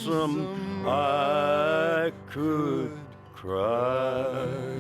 lonesome I could cry.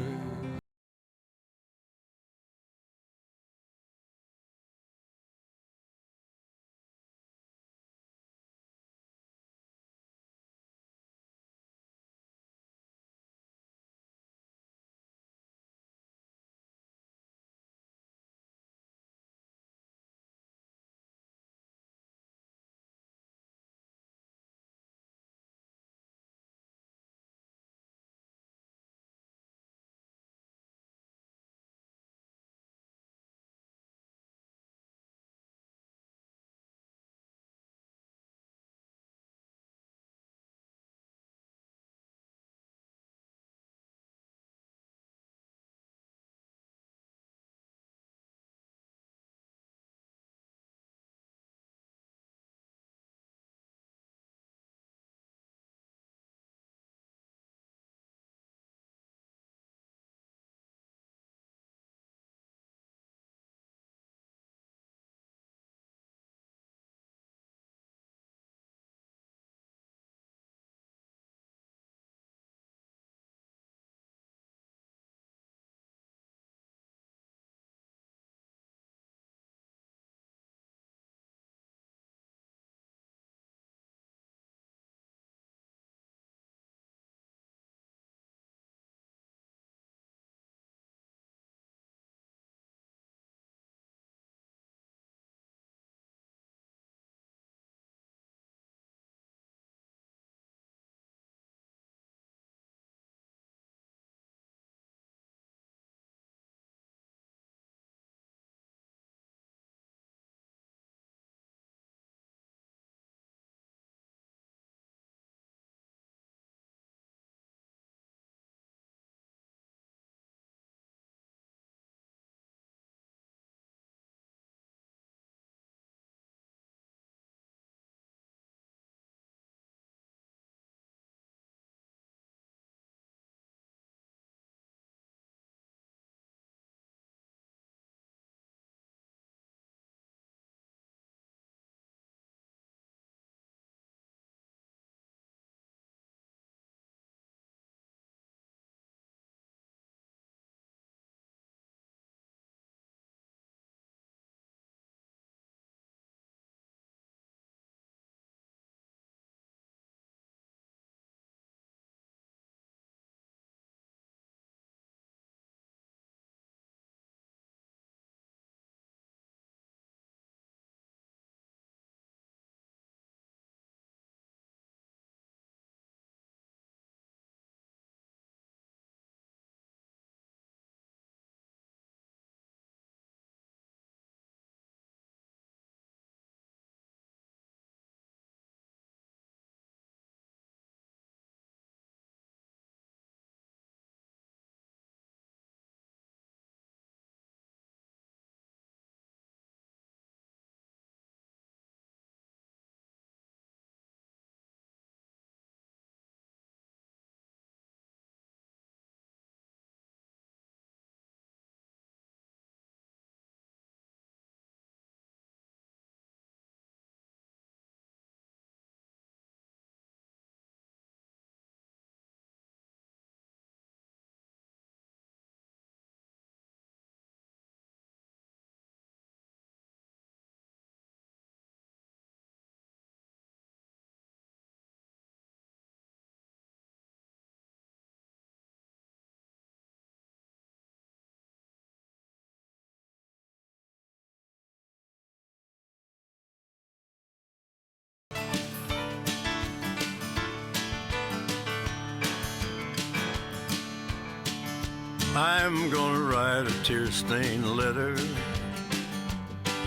I'm gonna write a tear-stained letter.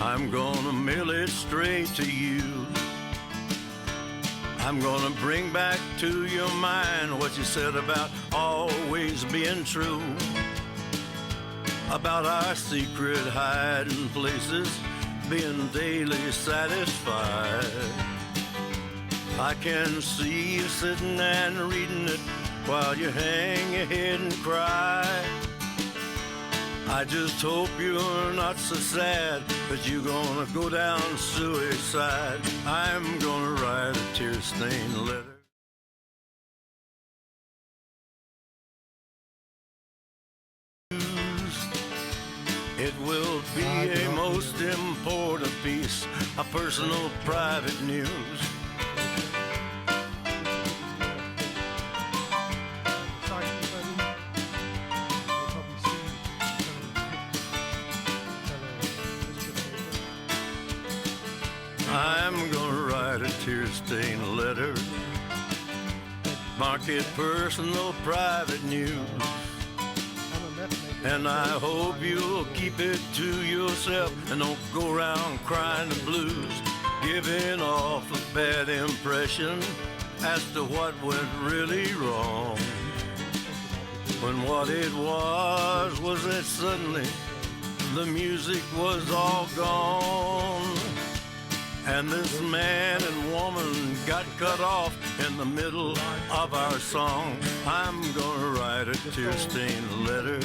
I'm gonna mail it straight to you. I'm gonna bring back to your mind what you said about always being true, about our secret hiding places being daily satisfied. I can see you sitting and reading it while you hang your head and cry. I just hope you're not so sad that you're gonna go down suicide. I'm gonna write a tear-stained letter. It will be a most important piece of personal private news. I'm gonna write a tear-stained letter, mark it personal private news. And I hope you'll keep it to yourself and don't go around crying the blues, giving off a bad impression as to what went really wrong. When what it was that suddenly the music was all gone, and this man and woman got cut off in the middle of our song. I'm gonna write a tear-stained letter,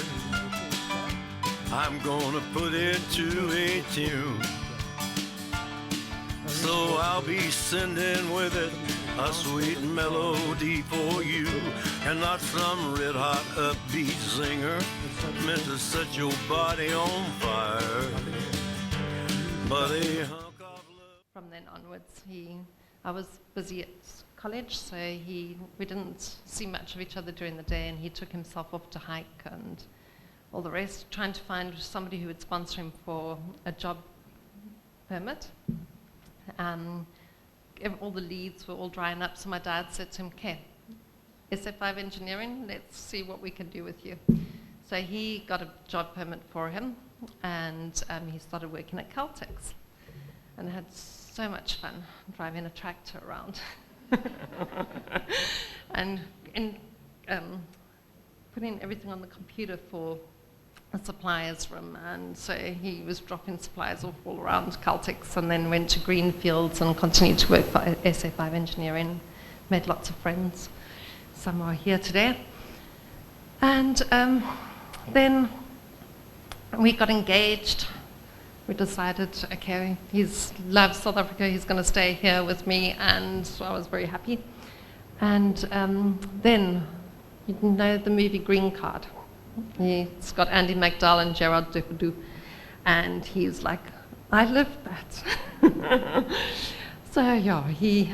I'm gonna put it to a tune. So I'll be sending with it a sweet melody for you, and not some red-hot upbeat zinger meant to set your body on fire, but a hunk of love. From then onwards, I was busy at college, so we didn't see much of each other during the day, and he took himself off to hike and all the rest, trying to find somebody who would sponsor him for a job permit. All the leads were all drying up, so my dad said to him, okay, SF5 engineering, let's see what we can do with you. So he got a job permit for him, and he started working at Caltex, and had so much fun driving a tractor around. And putting everything on the computer for a suppliers room, and so he was dropping supplies off all around Caltex, and then went to Greenfields and continued to work for SA5 Engineering, made lots of friends. Some are here today. And then we got engaged. We decided, okay, he loves South Africa, he's going to stay here with me, and so I was very happy. And then, you know the movie Green Card? It's got Andy McDowell and Gerard Depardieu, and he's like, I live that. So yeah, he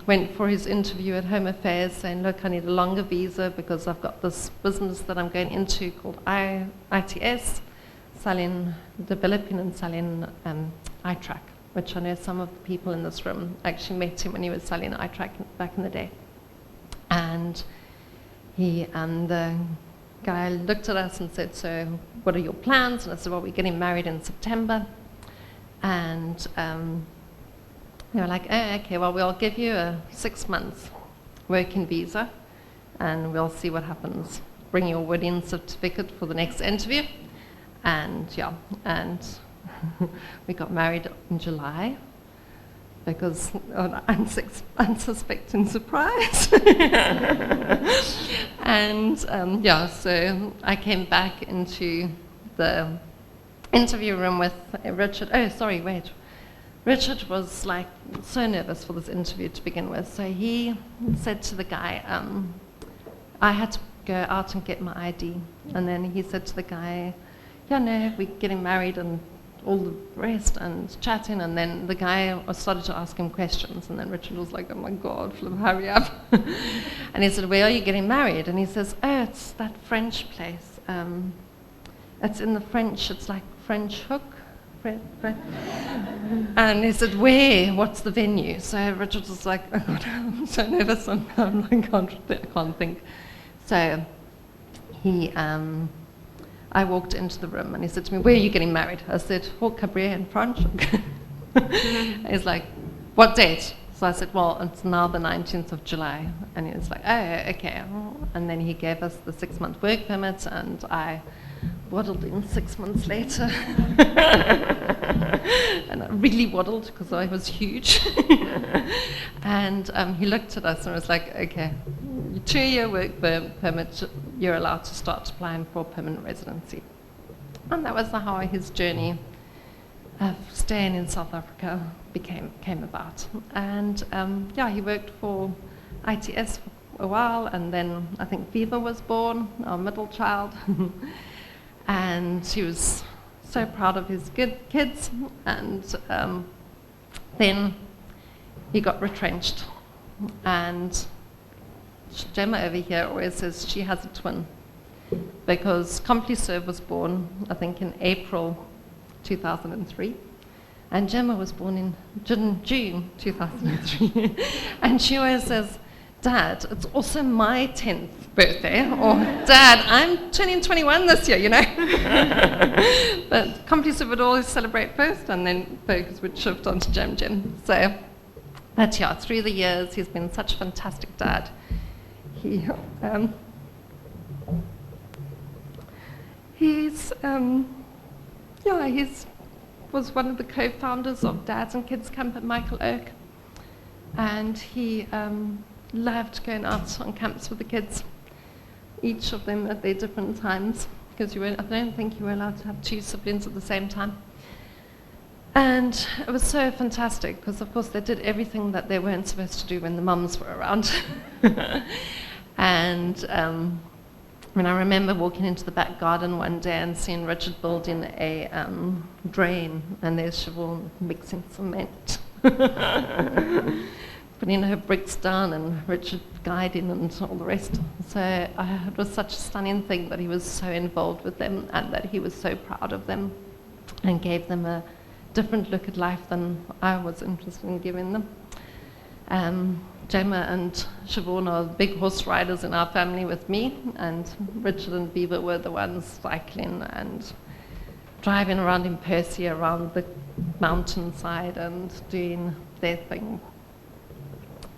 went for his interview at Home Affairs saying, look, I need a longer visa because I've got this business that I'm going into called ITS, developing and selling iTrack, which I know some of the people in this room actually met him when he was selling iTrack back in the day. And the guy looked at us and said, so what are your plans? And I said, well, we're getting married in September. And they were like, oh, okay, well, we'll give you a 6-month working visa, and we'll see what happens. Bring your wedding certificate for the next interview. And yeah, and we got married in July, because unsuspecting surprise. And yeah, so I came back into the interview room with Richard. Oh, sorry, wait. Richard was like so nervous for this interview to begin with. So he said to the guy, I had to go out and get my ID. And then he said to the guy, yeah, no, we're getting married and all the rest, and chatting, and then the guy started to ask him questions, and then Richard was like, oh my God, Flip, hurry up. And he said, where are you getting married? And he says, oh, it's that French place. It's in the French, it's like French Hook. And he said, where? What's the venue? So Richard was like, oh God, I'm so nervous, I can't think. So I walked into the room and he said to me, where are you getting married? I said, Hall Cabré in France. He's like, what date? So I said, well, it's now the 19th of July. And he was like, oh, okay. And then he gave us the 6-month work permit, and I waddled in 6 months later. And I really waddled because I was huge. And he looked at us and was like, okay, 2-year work permit, you're allowed to start applying for permanent residency. And that was how his journey of staying in South Africa came about. And yeah, he worked for ITS for a while, and then I think Viva was born, our middle child. And he was so proud of his kids, and then he got retrenched. And Gemma over here always says she has a twin, because CompuServe was born, I think, in April 2003, and Gemma was born in June 2003. And she always says, Dad, it's also my 10th birthday, or Dad, I'm turning 21 this year, you know. But CompuServe would always celebrate first, and then focus would shift on to Jim. So, but yeah, through the years, he's been such a fantastic dad. He was one of the co-founders of Dads and Kids Camp at Michael Oak, and he loved going out on camps with the kids, each of them at their different times, because I don't think you were allowed to have two siblings at the same time. And it was so fantastic, because of course they did everything that they weren't supposed to do when the mums were around. And I remember walking into the back garden one day and seeing Richard building a drain, and there's Siobhan mixing cement, putting her bricks down, and Richard guiding and all the rest. So it was such a stunning thing that he was so involved with them, and that he was so proud of them and gave them a different look at life than I was interested in giving them. Gemma and Siobhan are big horse riders in our family with me, and Richard and Beaver were the ones cycling and driving around in Percy around the mountainside and doing their thing.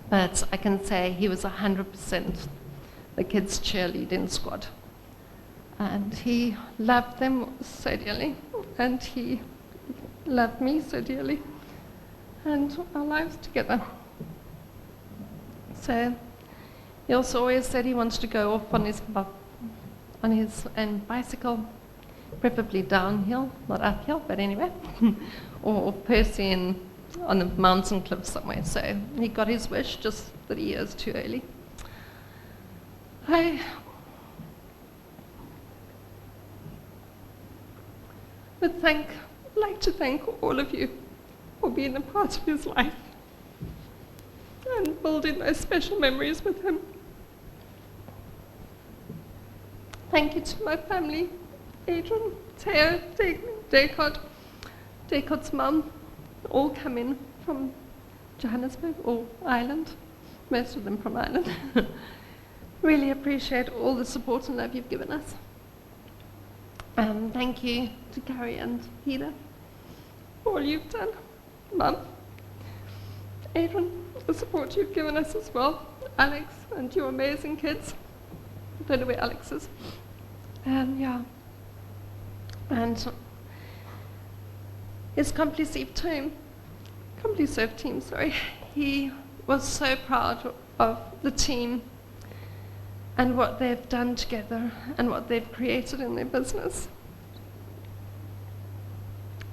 But I can say he was 100% the kids' cheerleading squad. And he loved them so dearly, and he loved me so dearly, and our lives together. So he also always said he wanted to go off on his bicycle, preferably downhill, not uphill, but anyway, or Percy on the mountain cliff somewhere. So he got his wish just 3 years too early. I would like to thank all of you for being a part of his life and building those special memories with him. Thank you to my family, Adrian, Theo, Descartes' mum, all come in from Johannesburg or Ireland, most of them from Ireland. Really appreciate all the support and love you've given us. Thank you to Carrie and Peter for all you've done. Mum, Adrian, the support you've given us as well. Alex and your amazing kids. I don't know where Alex is. And his CompuServe team, he was so proud of the team and what they've done together and what they've created in their business.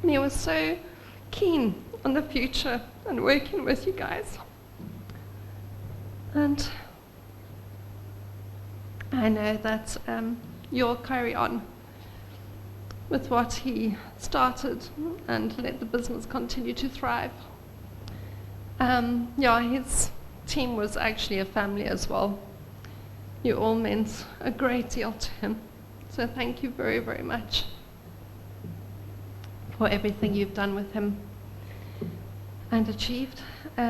And he was so keen on the future and working with you guys. And I know that you'll carry on with what he started and let the business continue to thrive. His team was actually a family as well. You all meant a great deal to him. So thank you very, very much for everything you've done with him and achieved. What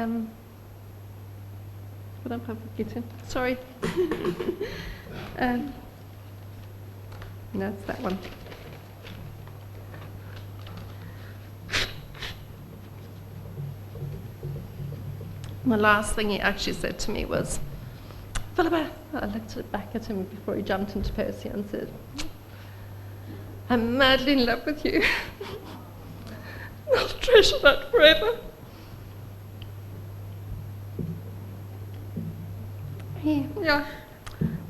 am I forgetting? Sorry. No, it's that one. The last thing he actually said to me was, Philippa, I looked back at him before he jumped into Percy and said, I'm madly in love with you. I'll treasure that forever.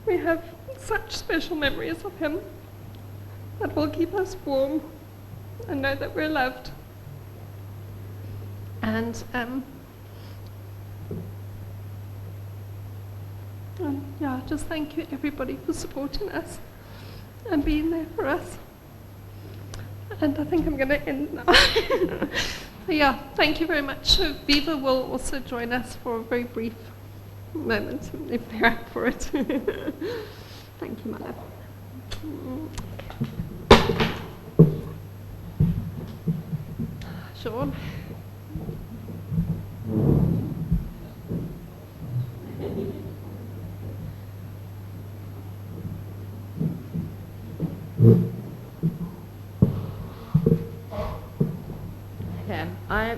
We have such special memories of him that will keep us warm and know that we're loved. And just thank you everybody for supporting us and being there for us. And I think I'm going to end now. So yeah, thank you very much. So Viva will also join us for a very brief moment, if they're up for it. Thank you, my love. Sean? Yeah, I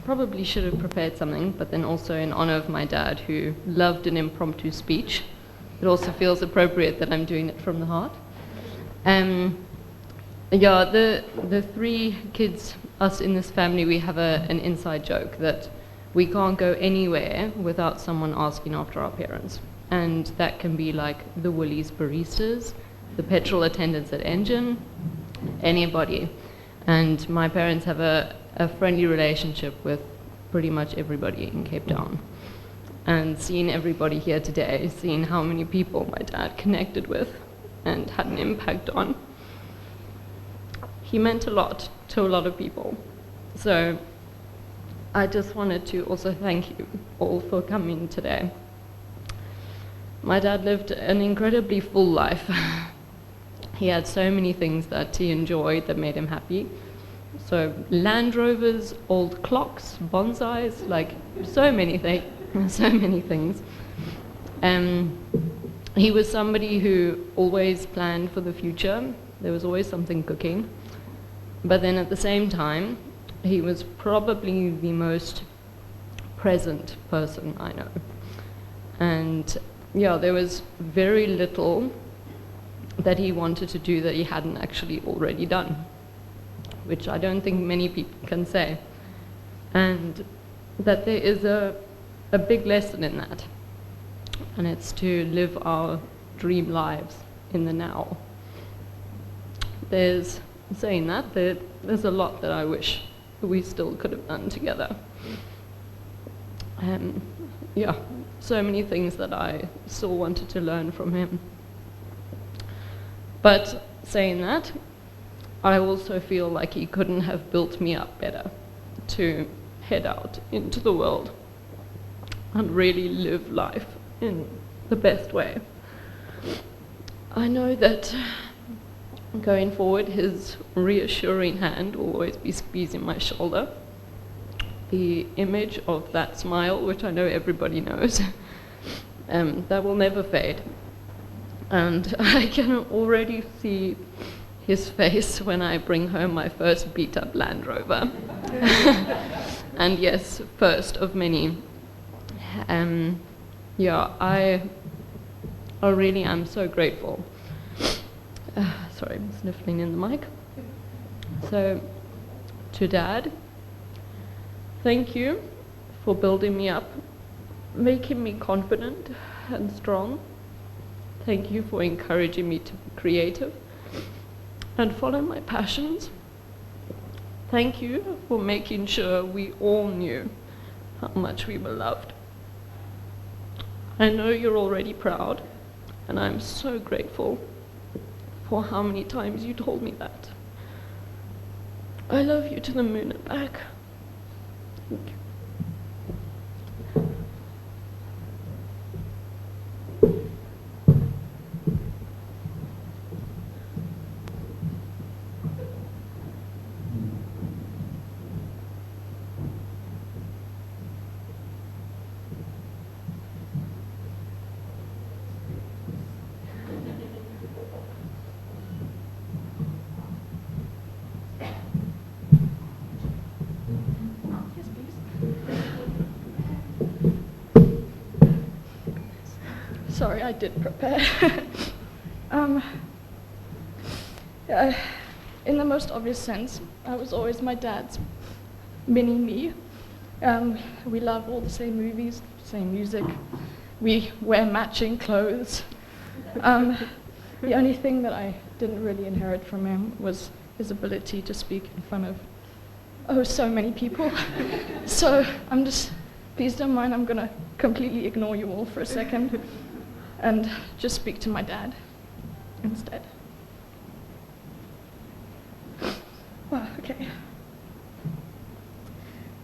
probably should have prepared something, but then also in honor of my dad, who loved an impromptu speech, it also feels appropriate that I'm doing it from the heart. Yeah, the three kids, us in this family, we have an inside joke that we can't go anywhere without someone asking after our parents. And that can be like the Woolies baristas, the petrol attendants at Engine, anybody. And my parents have a friendly relationship with pretty much everybody in Cape Town. And seeing everybody here today, seeing how many people my dad connected with and had an impact on, he meant a lot to a lot of people. So I just wanted to also thank you all for coming today. My dad lived an incredibly full life. He had so many things that he enjoyed that made him happy. So Land Rovers, old clocks, bonsais, like so many things. He was somebody who always planned for the future. There was always something cooking. But then at the same time, he was probably the most present person I know. And yeah, there was very little that he wanted to do that he hadn't actually already done, which I don't think many people can say. And that there is a big lesson in that. And it's to live our dream lives in the now. There's a lot that I wish we still could have done together. Yeah, so many things that I still wanted to learn from him. But saying that, I also feel like he couldn't have built me up better to head out into the world and really live life in the best way. I know that going forward, his reassuring hand will always be squeezing my shoulder. The image of that smile, which I know everybody knows, that will never fade. And I can already see his face when I bring home my first beat-up Land Rover. And yes, first of many. Yeah, I really am so grateful. Sorry, I'm sniffling in the mic. So, to Dad, thank you for building me up, making me confident and strong. Thank you for encouraging me to be creative and follow my passions. Thank you for making sure we all knew how much we were loved. I know you're already proud, and I'm so grateful for how many times you told me that. I love you to the moon and back. Thank you. Sorry, I did prepare. In the most obvious sense, I was always my dad's mini-me. We love all the same movies, same music. We wear matching clothes. The only thing that I didn't really inherit from him was his ability to speak in front of, so many people. So please don't mind, I'm going to completely ignore you all for a second and just speak to my dad instead. Well, okay.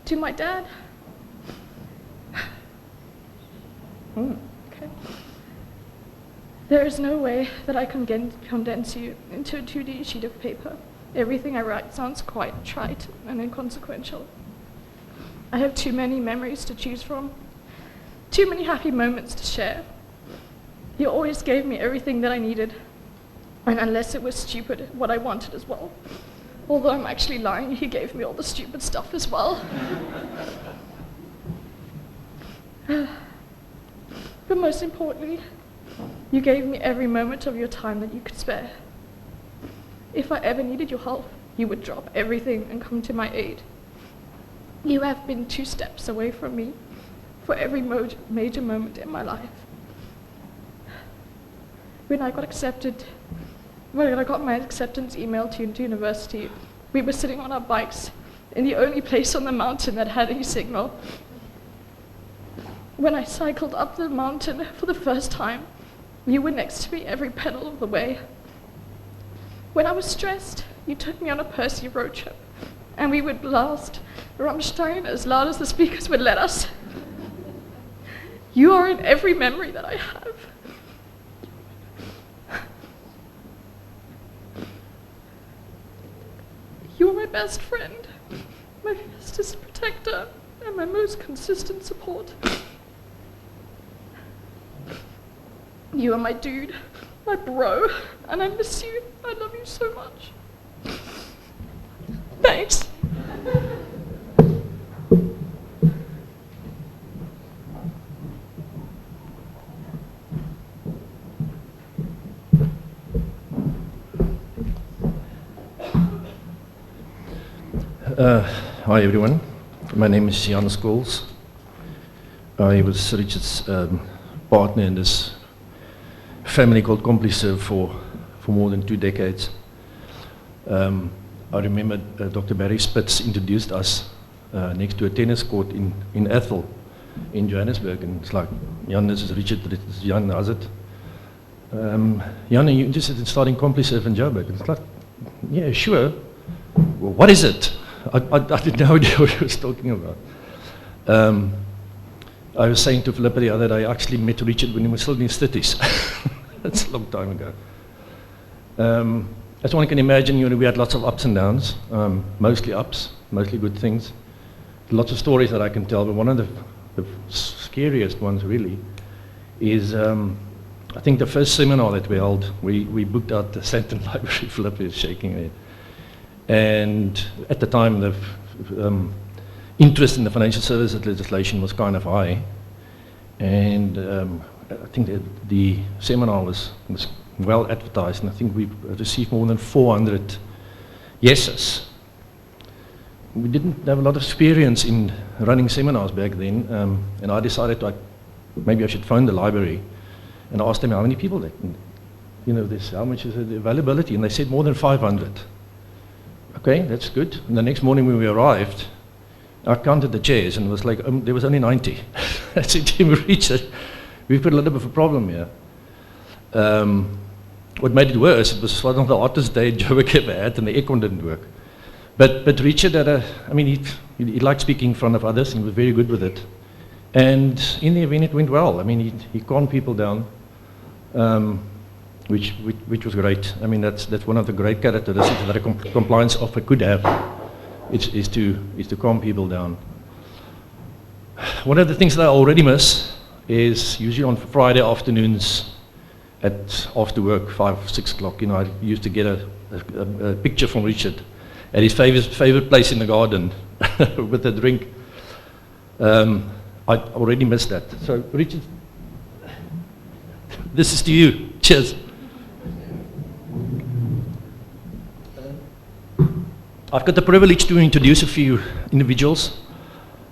To my dad. Okay. There is no way that I can condense you into a 2D sheet of paper. Everything I write sounds quite trite and inconsequential. I have too many memories to choose from, too many happy moments to share. He always gave me everything that I needed, and unless it was stupid, what I wanted as well. Although I'm actually lying, he gave me all the stupid stuff as well. But most importantly, you gave me every moment of your time that you could spare. If I ever needed your help, you would drop everything and come to my aid. You have been 2 steps away from me for every major moment in my life. When I got my acceptance email to university, we were sitting on our bikes in the only place on the mountain that had any signal. When I cycled up the mountain for the first time, you were next to me every pedal of the way. When I was stressed, you took me on a Percy road trip, and we would blast Rammstein as loud as the speakers would let us. You are in every memory that I have. You are my best friend, my bestest protector, and my most consistent support. You are my dude, my bro, and I miss you. I love you so much. Thanks. Hi everyone, my name is Jan Scholes. I was Richard's partner in this family called Complice for more than 2 decades. I remember Dr. Barry Spitz introduced us next to a tennis court in Ethel in Johannesburg, and it's like, Jan, this is Richard, this is Jan, how's it? Jan, are you interested in starting Complice in Joburg? And it's like, yeah, sure. Well, what is it? I had no idea what he was talking about. I was saying to Philippa the other day, I actually met Richard when he was still in his 30s. That's a long time ago. As one can imagine, we had lots of ups and downs, mostly ups, mostly good things. Lots of stories that I can tell, but one of the scariest ones really is, I think the first seminar that we held, we booked out the Sandton Library. Philippa is shaking her head. And at the time, the interest in the financial services legislation was kind of high. And I think that the seminar was well advertised, and I think we received more than 400 yeses. We didn't have a lot of experience in running seminars back then, and I decided maybe I should phone the library and ask them how many people how much is the availability, and they said more than 500. Okay, that's good. And the next morning when we arrived, I counted the chairs, and it was like, there was only 90. I said to him, Richard, we've got a little bit of a problem here. What made it worse, it was one of the hottest days Joburg ever had, and the aircon didn't work. But Richard he liked speaking in front of others, and he was very good with it. And in the event, it went well. He calmed people down, which was great. That's one of the great characteristics that a compliance officer could have, is to calm people down. One of the things that I already miss is usually on Friday afternoons after work, 5, 6 o'clock, I used to get a picture from Richard at his favorite place in the garden with a drink. I already missed that. So Richard, this is to you. Cheers. I've got the privilege to introduce a few individuals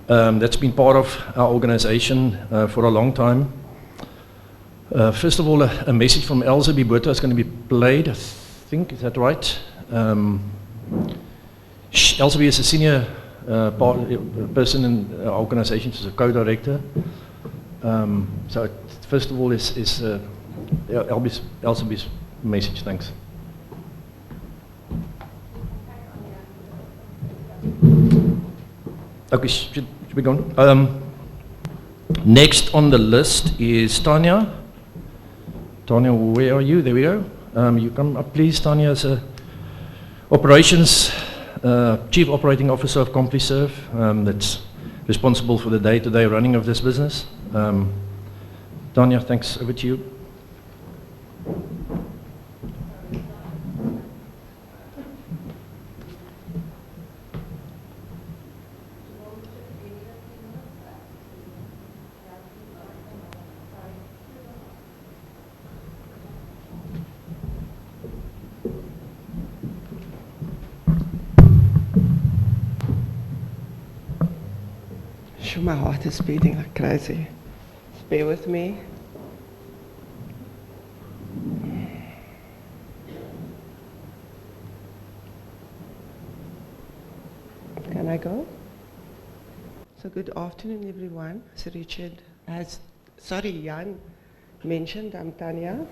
that's been part of our organization for a long time. First of all, a message from Elsa Bibota is going to be played, I think, is that right? Elsa is a senior person in our organization, she's a co-director. So first of all is Elsa's message, thanks. Okay, should we go on? Next on the list is Tanya. Tanya, where are you? There we go. You come up, please. Tanya is a Chief Operating Officer of CompliServe, that's responsible for the day-to-day running of this business. Tanya, thanks. Over to you. Sure, my heart is beating like crazy. Just bear with me. Can I go? So good afternoon, everyone. As Richard Jan mentioned, I'm Tanya.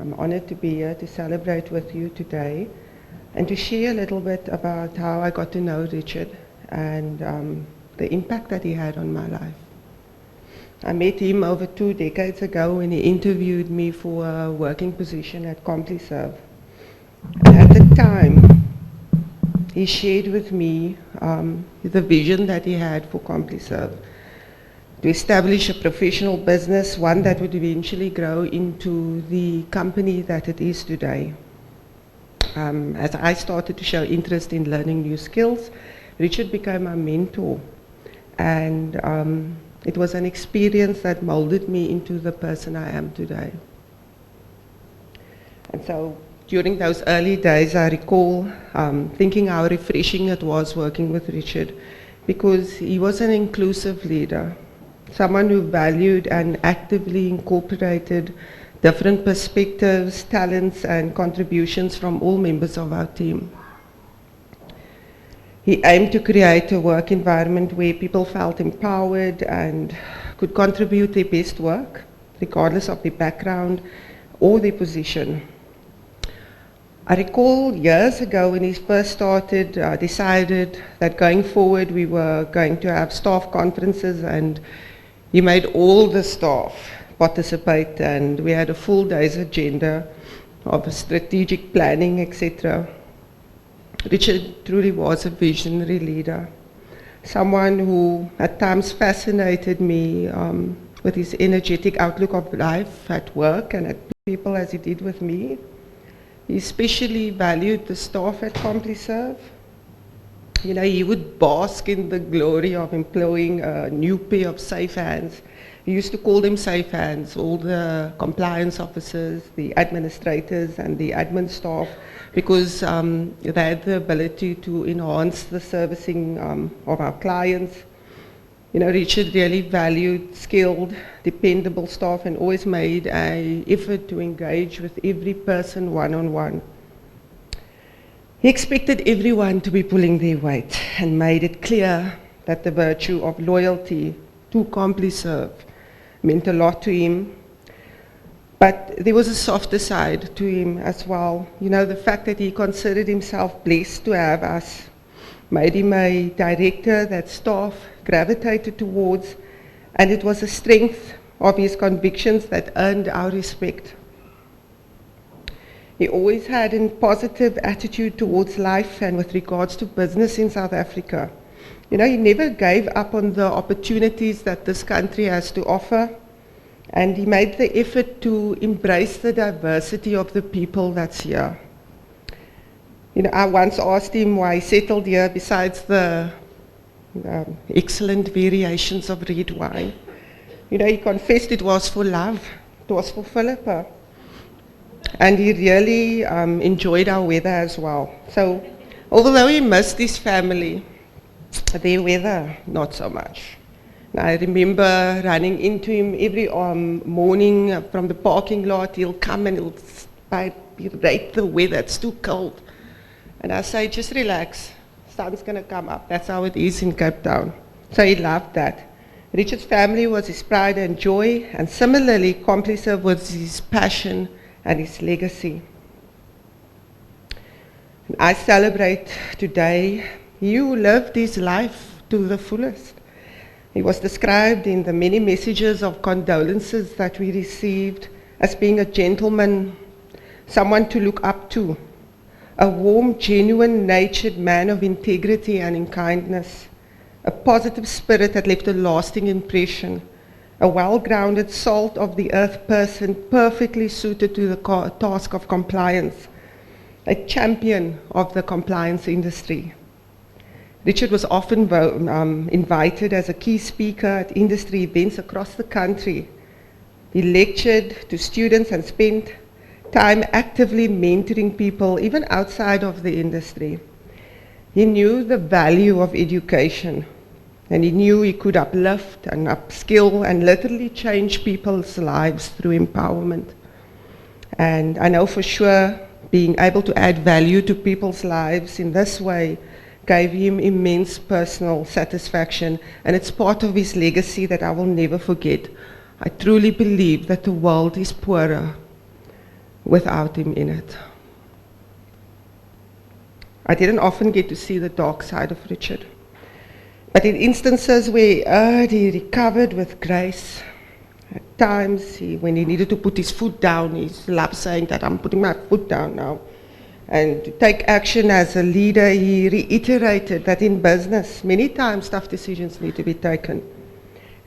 I'm honored to be here to celebrate with you today and to share a little bit about how I got to know Richard and the impact that he had on my life. I met him over 2 decades ago when he interviewed me for a working position at CompliServe. And at the time, he shared with me the vision that he had for CompliServe, to establish a professional business, one that would eventually grow into the company that it is today. As I started to show interest in learning new skills, Richard became my mentor. And it was an experience that molded me into the person I am today. And so during those early days, I recall thinking how refreshing it was working with Richard, because he was an inclusive leader, someone who valued and actively incorporated different perspectives, talents, and contributions from all members of our team. He aimed to create a work environment where people felt empowered and could contribute their best work, regardless of their background or their position. I recall years ago when he first started, decided that going forward we were going to have staff conferences, and he made all the staff participate, and we had a full day's agenda of strategic planning, etc. Richard truly was a visionary leader, someone who at times fascinated me with his energetic outlook of life at work and at people, as he did with me. He especially valued the staff at CompliServe. You know, he would bask in the glory of employing a new pair of safe hands. He used to call them safe hands, all the compliance officers, the administrators and the admin staff, because they had the ability to enhance the servicing of our clients. You know, Richard really valued skilled, dependable staff and always made an effort to engage with every person one-on-one. He expected everyone to be pulling their weight and made it clear that the virtue of loyalty to CompliServe meant a lot to him. But there was a softer side to him as well. You know, the fact that he considered himself blessed to have us made him a director that staff gravitated towards, and it was a strength of his convictions that earned our respect. He always had a positive attitude towards life and with regards to business in South Africa. You know, he never gave up on the opportunities that this country has to offer, and he made the effort to embrace the diversity of the people that's here. You know, I once asked him why he settled here besides the excellent variations of red wine. You know, he confessed it was for love, it was for Philippa. And he really enjoyed our weather as well. So, although he missed his family, their weather, not so much. I remember running into him every morning from the parking lot. He'll come and he'll rate the weather, it's too cold. And I say, just relax, sun's going to come up. That's how it is in Cape Town. So he loved that. Richard's family was his pride and joy, and similarly, CompliServe was his passion and his legacy. And I celebrate today, you lived his life to the fullest. He was described in the many messages of condolences that we received as being a gentleman, someone to look up to, a warm, genuine-natured man of integrity and in kindness, a positive spirit that left a lasting impression, a well-grounded, salt-of-the-earth person perfectly suited to the task of compliance, a champion of the compliance industry. Richard was often invited as a key speaker at industry events across the country. He lectured to students and spent time actively mentoring people, even outside of the industry. He knew the value of education, and he knew he could uplift and upskill and literally change people's lives through empowerment. And I know for sure being able to add value to people's lives in this way gave him immense personal satisfaction, and it's part of his legacy that I will never forget. I truly believe that the world is poorer without him in it. I didn't often get to see the dark side of Richard, but in instances where he recovered with grace, at times when he needed to put his foot down, he loved saying that I'm putting my foot down now. And to take action as a leader, he reiterated that in business, many times tough decisions need to be taken,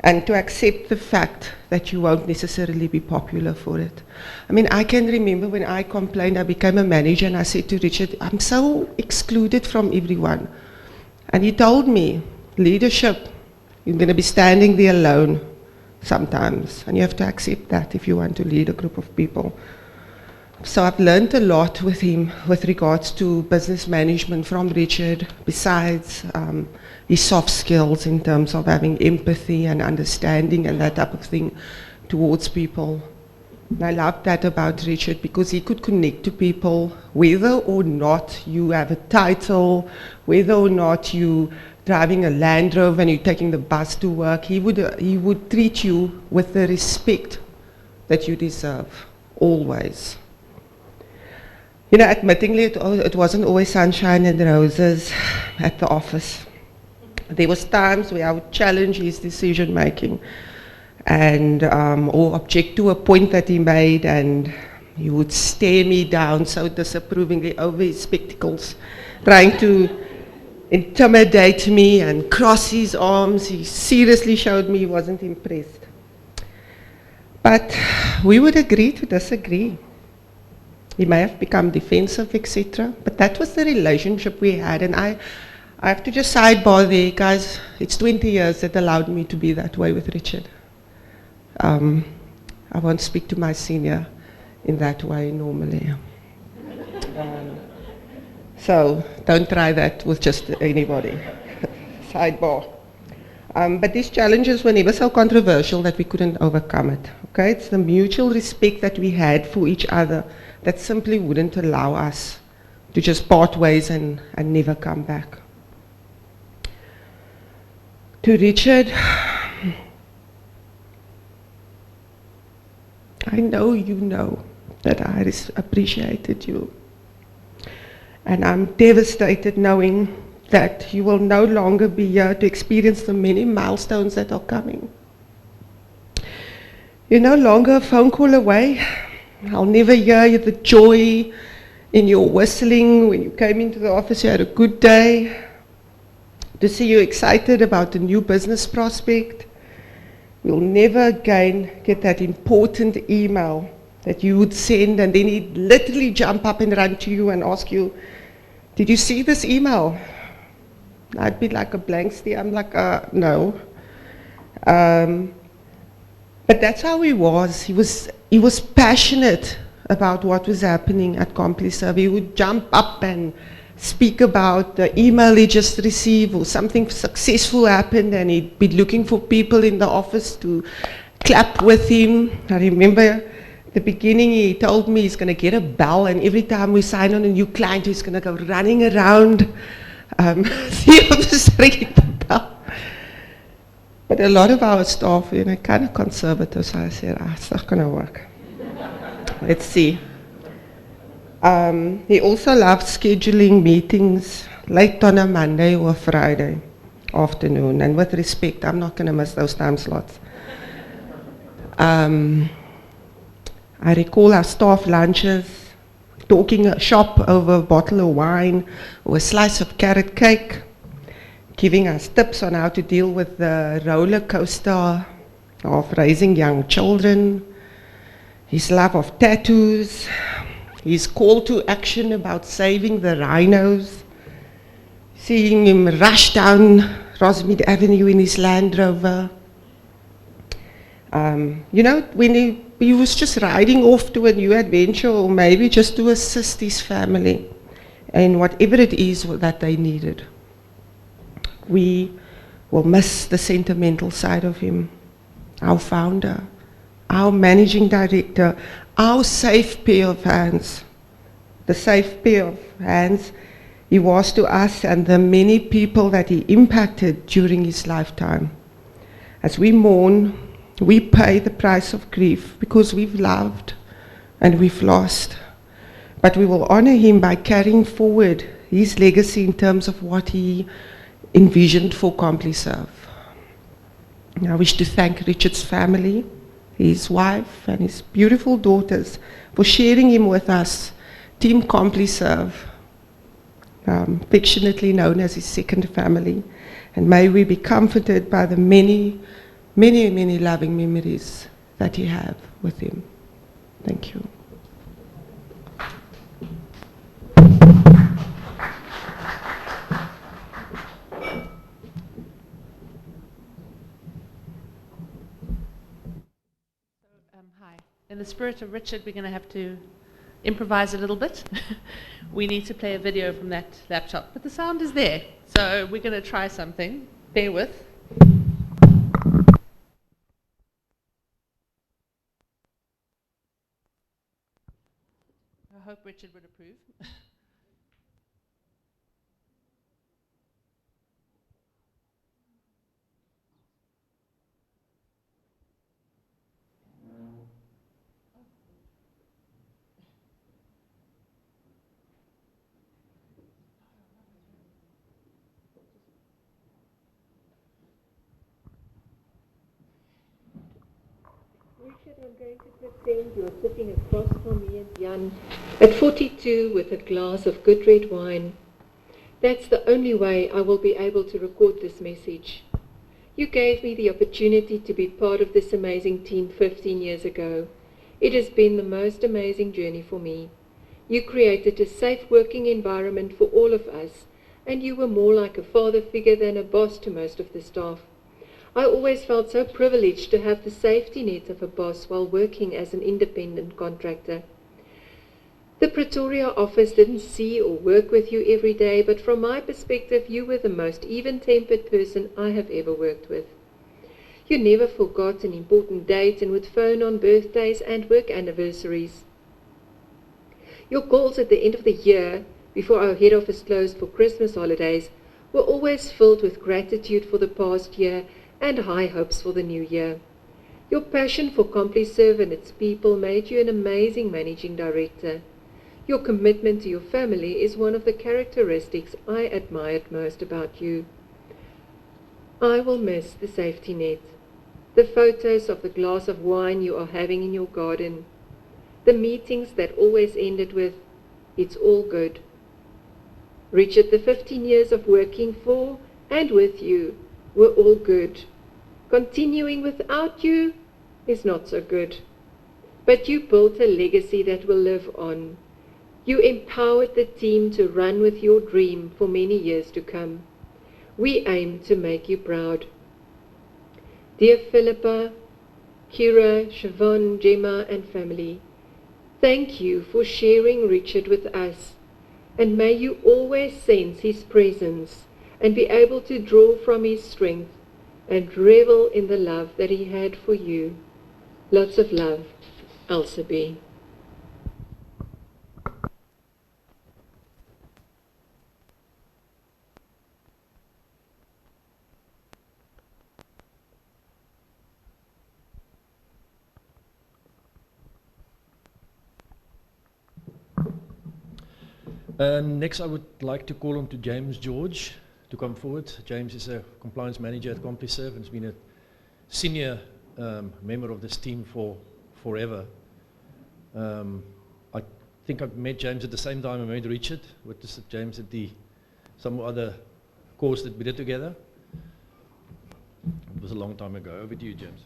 and to accept the fact that you won't necessarily be popular for it. I mean, I can remember when I complained, I became a manager, and I said to Richard, I'm so excluded from everyone. And he told me, leadership, you're going to be standing there alone sometimes, and you have to accept that if you want to lead a group of people. So I've learned a lot with him with regards to business management from Richard, besides his soft skills in terms of having empathy and understanding and that type of thing towards people. And I love that about Richard because he could connect to people whether or not you have a title, whether or not you driving a Land Rover and you're taking the bus to work. He would treat you with the respect that you deserve, always. You know, admittingly, it wasn't always sunshine and roses at the office. There was times where I would challenge his decision making and or object to a point that he made, and he would stare me down so disapprovingly over his spectacles, trying to intimidate me and cross his arms. He seriously showed me he wasn't impressed. But we would agree to disagree. He may have become defensive, etc. But that was the relationship we had. And I have to just sidebar there, guys. It's 20 years that allowed me to be that way with Richard. I won't speak to my senior in that way normally. So don't try that with just anybody. Sidebar. But these challenges were never so controversial that we couldn't overcome it. Okay, it's the mutual respect that we had for each other that simply wouldn't allow us to just part ways and never come back. To Richard, I know you know that I appreciated you. And I'm devastated knowing that you will no longer be here to experience the many milestones that are coming. You're no longer a phone call away. I'll never hear the joy in your whistling when you came into the office. You had a good day. To see you excited about the new business prospect. You'll never again get that important email that you would send, and then he'd literally jump up and run to you and ask you, did you see this email? I'd be like a blank stare. I'm like, no. But that's how he was. He was passionate about what was happening at CompliServe. He would jump up and speak about the email he just received, or something successful happened, and he'd be looking for people in the office to clap with him. I remember at the beginning he told me he's going to get a bell, and every time we sign on a new client he's going to go running around the office ringing the bell. But a lot of our staff, you know, kind of conservative, so I said, it's not going to work. Let's see. He also loved scheduling meetings late on a Monday or a Friday. afternoon. And with respect, I'm not going to miss those time slots. I recall our staff lunches, talking shop over a bottle of wine or a slice of carrot cake, giving us tips on how to deal with the roller coaster of raising young children, his love of tattoos, his call to action about saving the rhinos, seeing him rush down Rosemead Avenue in his Land Rover. You know, when he was just riding off to a new adventure, or maybe just to assist his family in whatever it is that they needed. We will miss the sentimental side of him, our founder, our managing director, our safe pair of hands, the safe pair of hands he was to us and the many people that he impacted during his lifetime. As we mourn, we pay the price of grief because we've loved and we've lost. But we will honor him by carrying forward his legacy in terms of what he envisioned for CompliServe. I wish to thank Richard's family, his wife and his beautiful daughters for sharing him with us, Team CompliServe, affectionately known as his second family. And may we be comforted by the many, many, many loving memories that you have with him. Thank you. Hi. In the spirit of Richard, we're going to have to improvise a little bit. We need to play a video from that laptop, but the sound is there. So we're going to try something. Bear with. I hope Richard would approve. Richard, I'm going to pretend you're sitting across from me and Jan at 42 with a glass of good red wine. That's the only way I will be able to record this message. You gave me the opportunity to be part of this amazing team 15 years ago. It has been the most amazing journey for me. You created a safe working environment for all of us, and you were more like a father figure than a boss to most of the staff. I always felt so privileged to have the safety net of a boss while working as an independent contractor. The Pretoria office didn't see or work with you every day, but from my perspective, you were the most even-tempered person I have ever worked with. You never forgot an important date and would phone on birthdays and work anniversaries. Your calls at the end of the year, before our head office closed for Christmas holidays, were always filled with gratitude for the past year and high hopes for the new year. Your passion for CompliServe and its people made you an amazing managing director. Your commitment to your family is one of the characteristics I admired most about you. I will miss the safety net, the photos of the glass of wine you are having in your garden, the meetings that always ended with, "It's all good." Richard, the 15 years of working for and with you were all good. Continuing without you is not so good. But you built a legacy that will live on. You empowered the team to run with your dream for many years to come. We aim to make you proud. Dear Philippa, Kira, Siobhan, Gemma and family, thank you for sharing Richard with us, and may you always sense his presence and be able to draw from his strength and revel in the love that he had for you. Lots of love, Elsa B. Next, I would like to call on to James George to come forward. James is a compliance manager at CompliServe and has been a senior member of this team for forever. I think I met James at the same time I met Richard, with James at some other course that we did together. It was a long time ago. Over to you, James.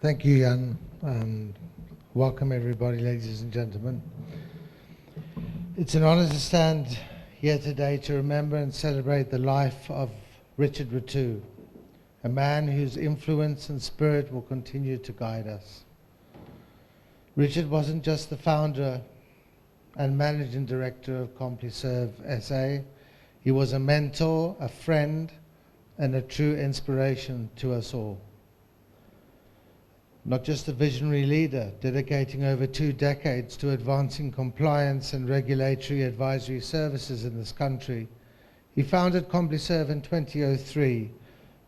Thank you, Jan, and welcome everybody, ladies and gentlemen. It's an honor to stand here today to remember and celebrate the life of Richard Rattue, a man whose influence and spirit will continue to guide us. Richard wasn't just the founder and managing director of CompliServe SA, he was a mentor, a friend, and a true inspiration to us all. Not just a visionary leader, dedicating over 2 decades to advancing compliance and regulatory advisory services in this country, he founded CompliServe in 2003,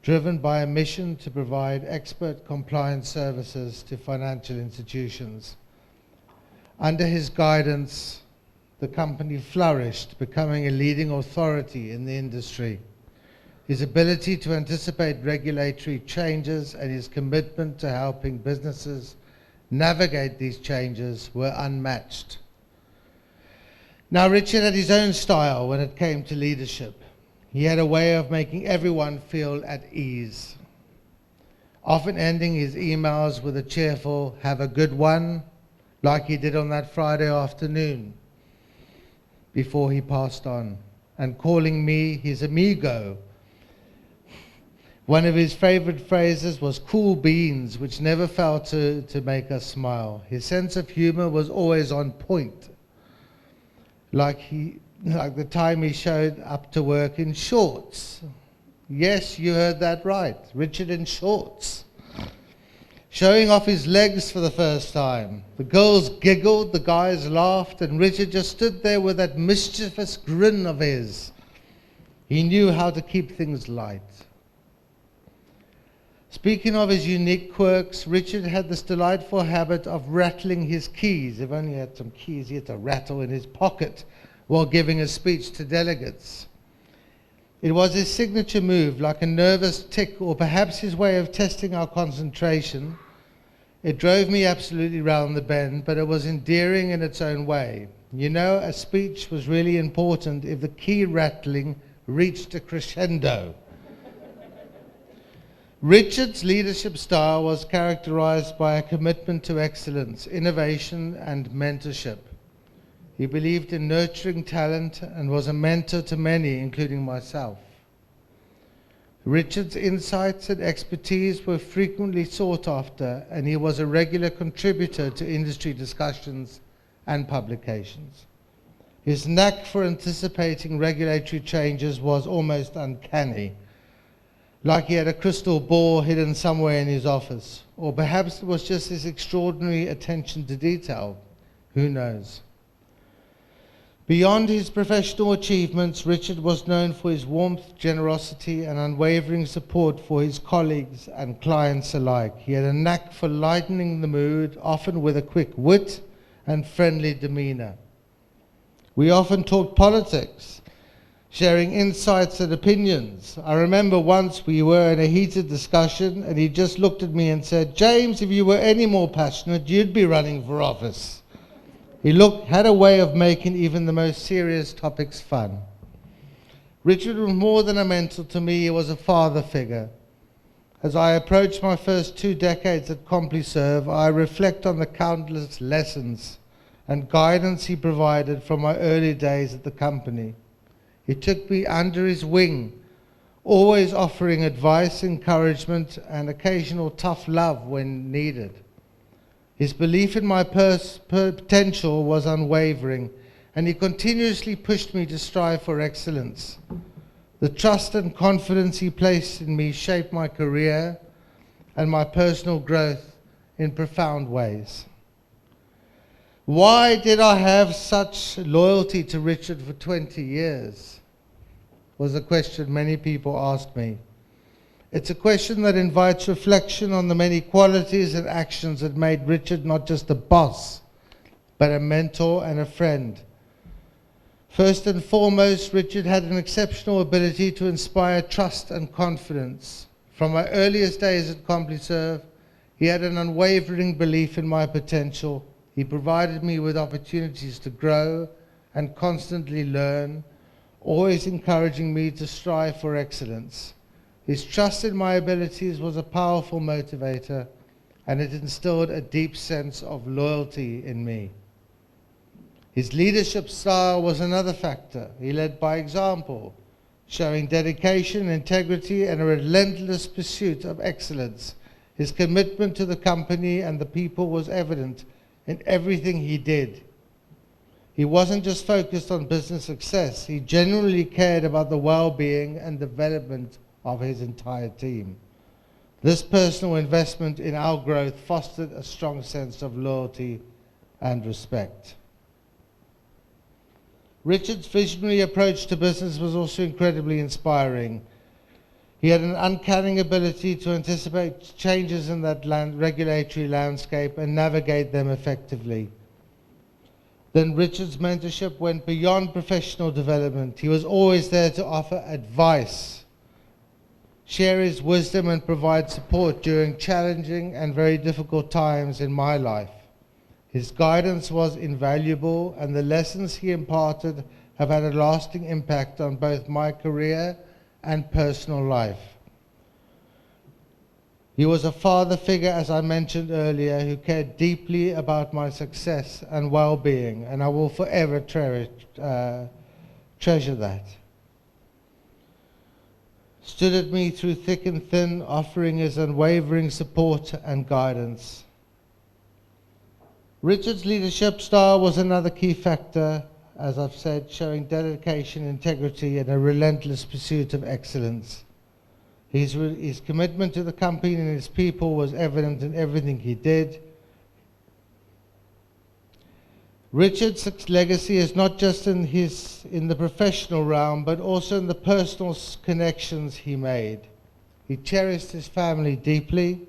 driven by a mission to provide expert compliance services to financial institutions. Under his guidance, the company flourished, becoming a leading authority in the industry. His ability to anticipate regulatory changes and his commitment to helping businesses navigate these changes were unmatched. Now, Richard had his own style when it came to leadership. He had a way of making everyone feel at ease, often ending his emails with a cheerful, "Have a good one," like he did on that Friday afternoon before he passed on, and calling me his amigo. One of his favorite phrases was "cool beans," which never failed to make us smile. His sense of humor was always on point, like the time he showed up to work in shorts. Yes, you heard that right, Richard in shorts, showing off his legs for the first time. The girls giggled, the guys laughed, and Richard just stood there with that mischievous grin of his. He knew how to keep things light. Speaking of his unique quirks, Richard had this delightful habit of rattling his keys. If only he had some keys he had to rattle in his pocket while giving a speech to delegates. It was his signature move, like a nervous tick, or perhaps his way of testing our concentration. It drove me absolutely round the bend, but it was endearing in its own way. You know, a speech was really important if the key rattling reached a crescendo. Richard's leadership style was characterized by a commitment to excellence, innovation, and mentorship. He believed in nurturing talent and was a mentor to many, including myself. Richard's insights and expertise were frequently sought after, and he was a regular contributor to industry discussions and publications. His knack for anticipating regulatory changes was almost uncanny, like he had a crystal ball hidden somewhere in his office. Or perhaps it was just his extraordinary attention to detail. Who knows? Beyond his professional achievements, Richard was known for his warmth, generosity, and unwavering support for his colleagues and clients alike. He had a knack for lightening the mood, often with a quick wit and friendly demeanor. We often talked politics, sharing insights and opinions. I remember once we were in a heated discussion and he just looked at me and said, "James, if you were any more passionate, you'd be running for office." He had a way of making even the most serious topics fun. Richard was more than a mentor to me, he was a father figure. As I approach my first 2 decades at CompliServe, I reflect on the countless lessons and guidance he provided from my early days at the company. He took me under his wing, always offering advice, encouragement, and occasional tough love when needed. His belief in my potential was unwavering, and he continuously pushed me to strive for excellence. The trust and confidence he placed in me shaped my career and my personal growth in profound ways. Why did I have such loyalty to Richard for 20 years? Was a question many people ask me. It's a question that invites reflection on the many qualities and actions that made Richard not just a boss, but a mentor and a friend. First and foremost, Richard had an exceptional ability to inspire trust and confidence. From my earliest days at CompliServe, he had an unwavering belief in my potential. He provided me with opportunities to grow and constantly learn, always encouraging me to strive for excellence. His trust in my abilities was a powerful motivator, and it instilled a deep sense of loyalty in me. His leadership style was another factor. He led by example, showing dedication, integrity, and a relentless pursuit of excellence. His commitment to the company and the people was evident in everything he did. He wasn't just focused on business success, he genuinely cared about the well-being and development of his entire team. This personal investment in our growth fostered a strong sense of loyalty and respect. Richard's visionary approach to business was also incredibly inspiring. He had an uncanny ability to anticipate changes in that regulatory landscape and navigate them effectively. Then Richard's mentorship went beyond professional development. He was always there to offer advice, share his wisdom, and provide support during challenging and very difficult times in my life. His guidance was invaluable, and the lessons he imparted have had a lasting impact on both my career and personal life. He was a father figure, as I mentioned earlier, who cared deeply about my success and well-being, and I will forever treasure that. Stood at me through thick and thin, offering his unwavering support and guidance. Richard's leadership style was another key factor, as I've said, showing dedication, integrity, and a relentless pursuit of excellence. His commitment to the company and his people was evident in everything he did. Richard's legacy is not just in the professional realm, but also in the personal connections he made. He cherished his family deeply.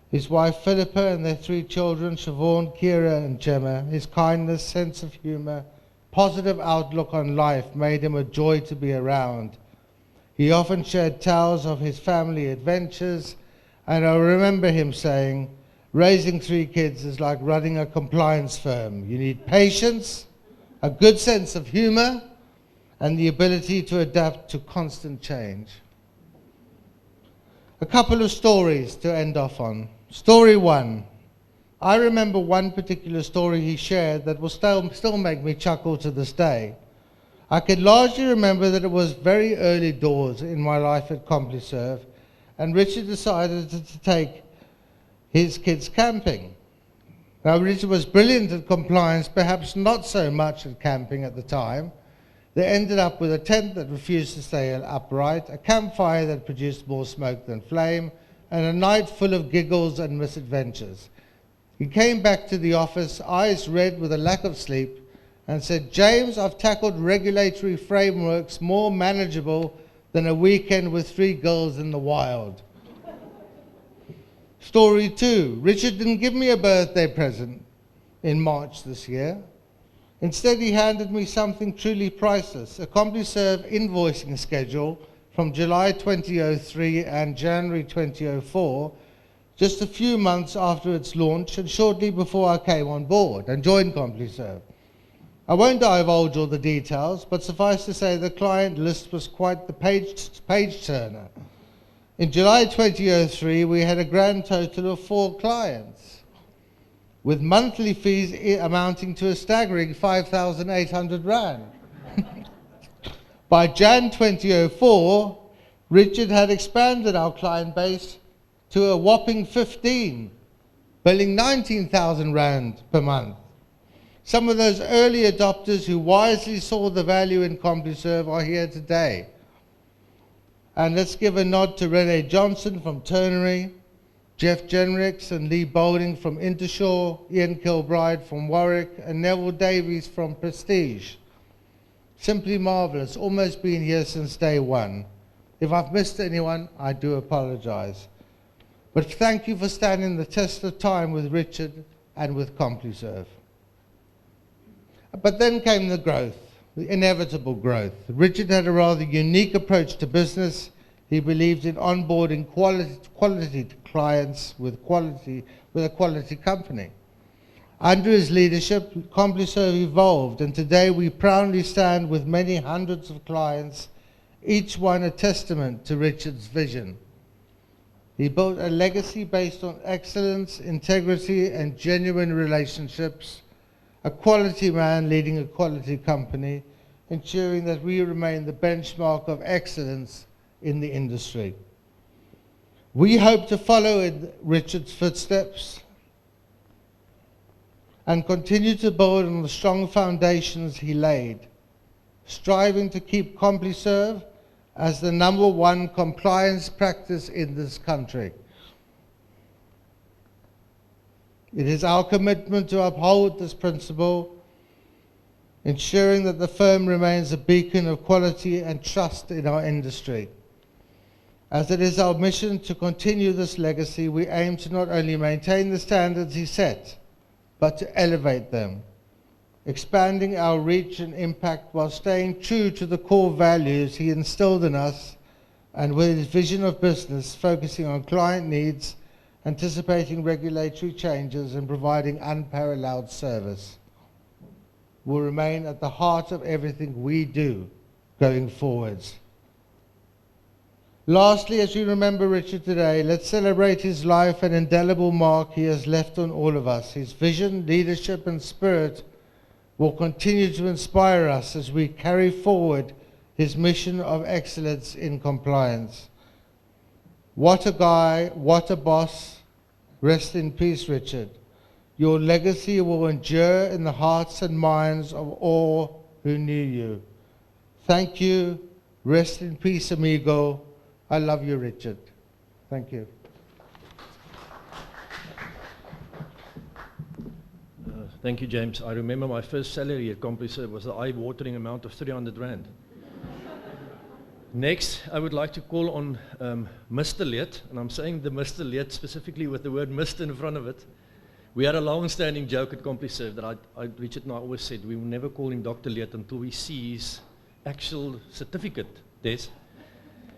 His wife Philippa and their 3 children, Siobhan, Kira, and Gemma. His kindness, sense of humor, positive outlook on life made him a joy to be around. He often shared tales of his family adventures, and I remember him saying, raising 3 kids is like running a compliance firm. You need patience, a good sense of humor, and the ability to adapt to constant change. A couple of stories to end off on. Story 1. I remember one particular story he shared that will still make me chuckle to this day. I can largely remember that it was very early doors in my life at CompliServe, and Richard decided to take his kids camping. Now, Richard was brilliant at compliance, perhaps not so much at camping at the time. They ended up with a tent that refused to stay upright, a campfire that produced more smoke than flame, and a night full of giggles and misadventures. He came back to the office, eyes red with a lack of sleep, and said, James, I've tackled regulatory frameworks more manageable than a weekend with 3 girls in the wild. Story 2. Richard didn't give me a birthday present in March this year. Instead, he handed me something truly priceless, a CompliServe invoicing schedule from July 2003 and January 2004, just a few months after its launch and shortly before I came on board and joined CompliServe. I won't divulge all the details, but suffice to say the client list was quite the page turner. In July 2003, we had a grand total of 4 clients, with monthly fees amounting to a staggering 5,800 Rand. By Jan 2004, Richard had expanded our client base to a whopping 15, billing 19,000 Rand per month. Some of those early adopters who wisely saw the value in CompliServe are here today. And let's give a nod to Renee Johnson from Ternary, Jeff Jenricks and Lee Bowling from Intershore, Ian Kilbride from Warwick, and Neville Davies from Prestige. Simply marvelous, almost been here since day one. If I've missed anyone, I do apologize. But thank you for standing the test of time with Richard and with CompliServe. But then came the growth, the inevitable growth. Richard had a rather unique approach to business. He believed in onboarding quality clients with a quality company. Under his leadership, CompuServe evolved, and today we proudly stand with many hundreds of clients, each one a testament to Richard's vision. He built a legacy based on excellence, integrity, and genuine relationships, a quality man leading a quality company, ensuring that we remain the benchmark of excellence in the industry. We hope to follow in Richard's footsteps and continue to build on the strong foundations he laid, striving to keep CompuServe as the #1 compliance practice in this country. It is our commitment to uphold this principle, ensuring that the firm remains a beacon of quality and trust in our industry. As it is our mission to continue this legacy, we aim to not only maintain the standards he set, but to elevate them, expanding our reach and impact while staying true to the core values he instilled in us, and with his vision of business focusing on client needs, anticipating regulatory changes, and providing unparalleled service, will remain at the heart of everything we do going forwards. Lastly, as we remember Richard today, let's celebrate his life and indelible mark he has left on all of us. His vision, leadership, and spirit will continue to inspire us as we carry forward his mission of excellence in compliance. What a guy, what a boss. Rest in peace, Richard. Your legacy will endure in the hearts and minds of all who knew you. Thank you. Rest in peace, amigo. I love you, Richard. Thank you. Thank you, James. I remember my first salary at CompuServe was the eye-watering amount of 300 Rand. Next, I would like to call on Mr. Leet, and I'm saying the Mr. Leet specifically with the word Mr. in front of it. We had a long-standing joke at CompuServe that Richard and I always said we will never call him Dr. Leet until we see his actual certificate, Des.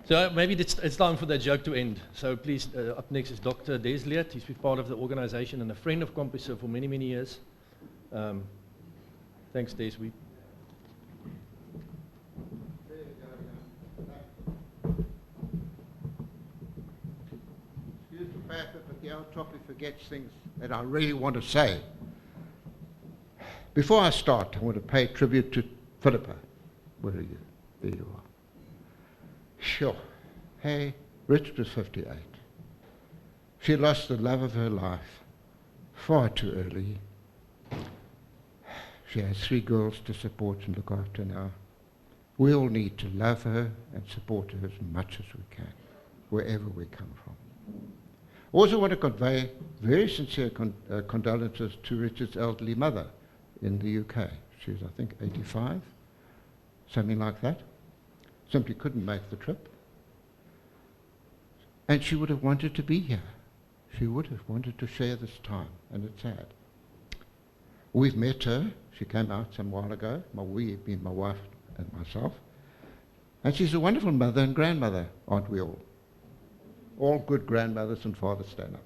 So maybe it's time for that joke to end. So please, up next is Dr. Des Leet. He's been part of the organization and a friend of CompuServe for many, many years. Thanks, Des. Excuse the paper, but the old topic forgets things that I really want to say. Before I start, I want to pay tribute to Philippa. Where are you? There you are. Sure. Hey, Richard was 58. She lost the love of her life far too early. She has 3 girls to support and look after now. We all need to love her and support her as much as we can, wherever we come from. I also want to convey very sincere condolences to Richard's elderly mother in the UK. She's, I think, 85, something like that. Simply couldn't make the trip. And she would have wanted to be here. She would have wanted to share this time, and it's sad. We've met her. She came out some while ago. We being my wife and myself. And she's a wonderful mother and grandmother, aren't we all? All good grandmothers and fathers stand up.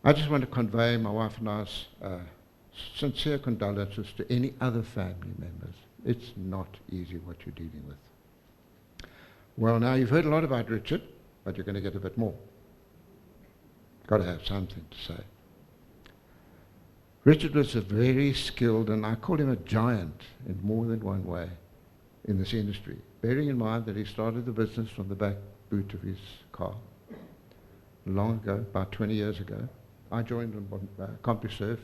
I just want to convey my wife and I's sincere condolences to any other family members. It's not easy what you're dealing with. Well, now you've heard a lot about Richard, but you're going to get a bit more. Got to have something to say. Richard was a very skilled, and I call him a giant in more than one way in this industry, bearing in mind that he started the business from the back boot of his car long ago, about 20 years ago. I joined him on CompuServe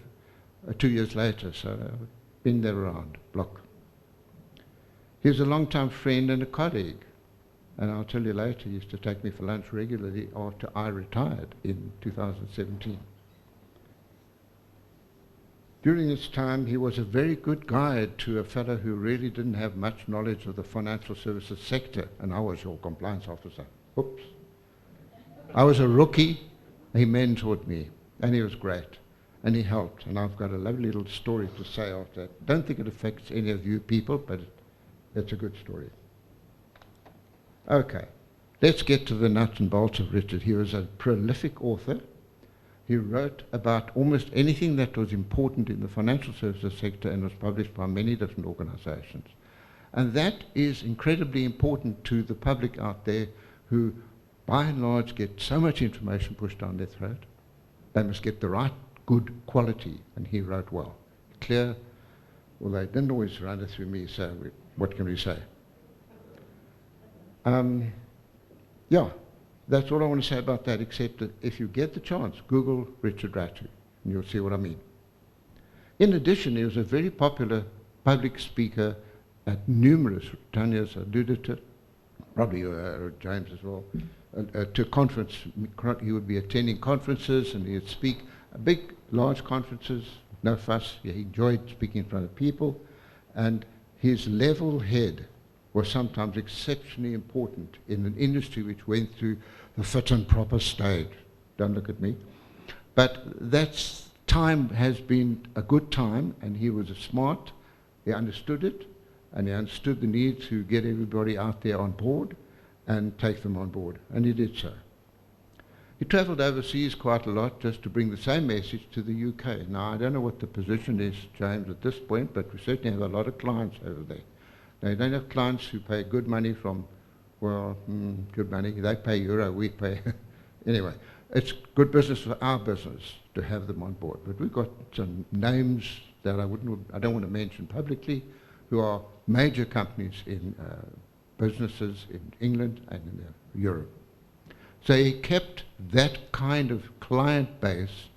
2 years later, so I've been there around, block. He was a long-time friend and a colleague, and I'll tell you later, he used to take me for lunch regularly after I retired in 2017. During this time, he was a very good guide to a fellow who really didn't have much knowledge of the financial services sector, and I was your compliance officer. Oops. I was a rookie. He mentored me, and he was great. and he helped. And I've got a lovely little story to say after that. Don't think it affects any of you people, but it's a good story. Okay, let's get to the nuts and bolts of Richard. He was a prolific author. He wrote about almost anything that was important in the financial services sector and was published by many different organizations. And that is incredibly important to the public out there who, by and large, get so much information pushed down their throat. They must get the right, good quality, and he wrote well. Clear, well, they didn't always run it through me, so what can we say? Yeah, that's all I want to say about that, except that if you get the chance, Google Richard Rattue, and you'll see what I mean. In addition, he was a very popular public speaker at numerous, Tanya's alluded to, probably James as well, to conference. He would be attending conferences and he would speak at big, large conferences, no fuss. He enjoyed speaking in front of people, and his level head was sometimes exceptionally important in an industry which went through the fit and proper stage. Don't look at me. But that time has been a good time, and he was smart. He understood it, and he understood the need to get everybody out there on board and take them on board, and he did so. He travelled overseas quite a lot just to bring the same message to the UK. Now, I don't know what the position is, James, at this point, but we certainly have a lot of clients over there. They don't have clients who pay good money from, well, good money. They pay euro, we pay. Anyway, it's good business for our business to have them on board. But we've got some names that I don't want to mention publicly, who are major companies in businesses in England and in Europe. So he kept that kind of client base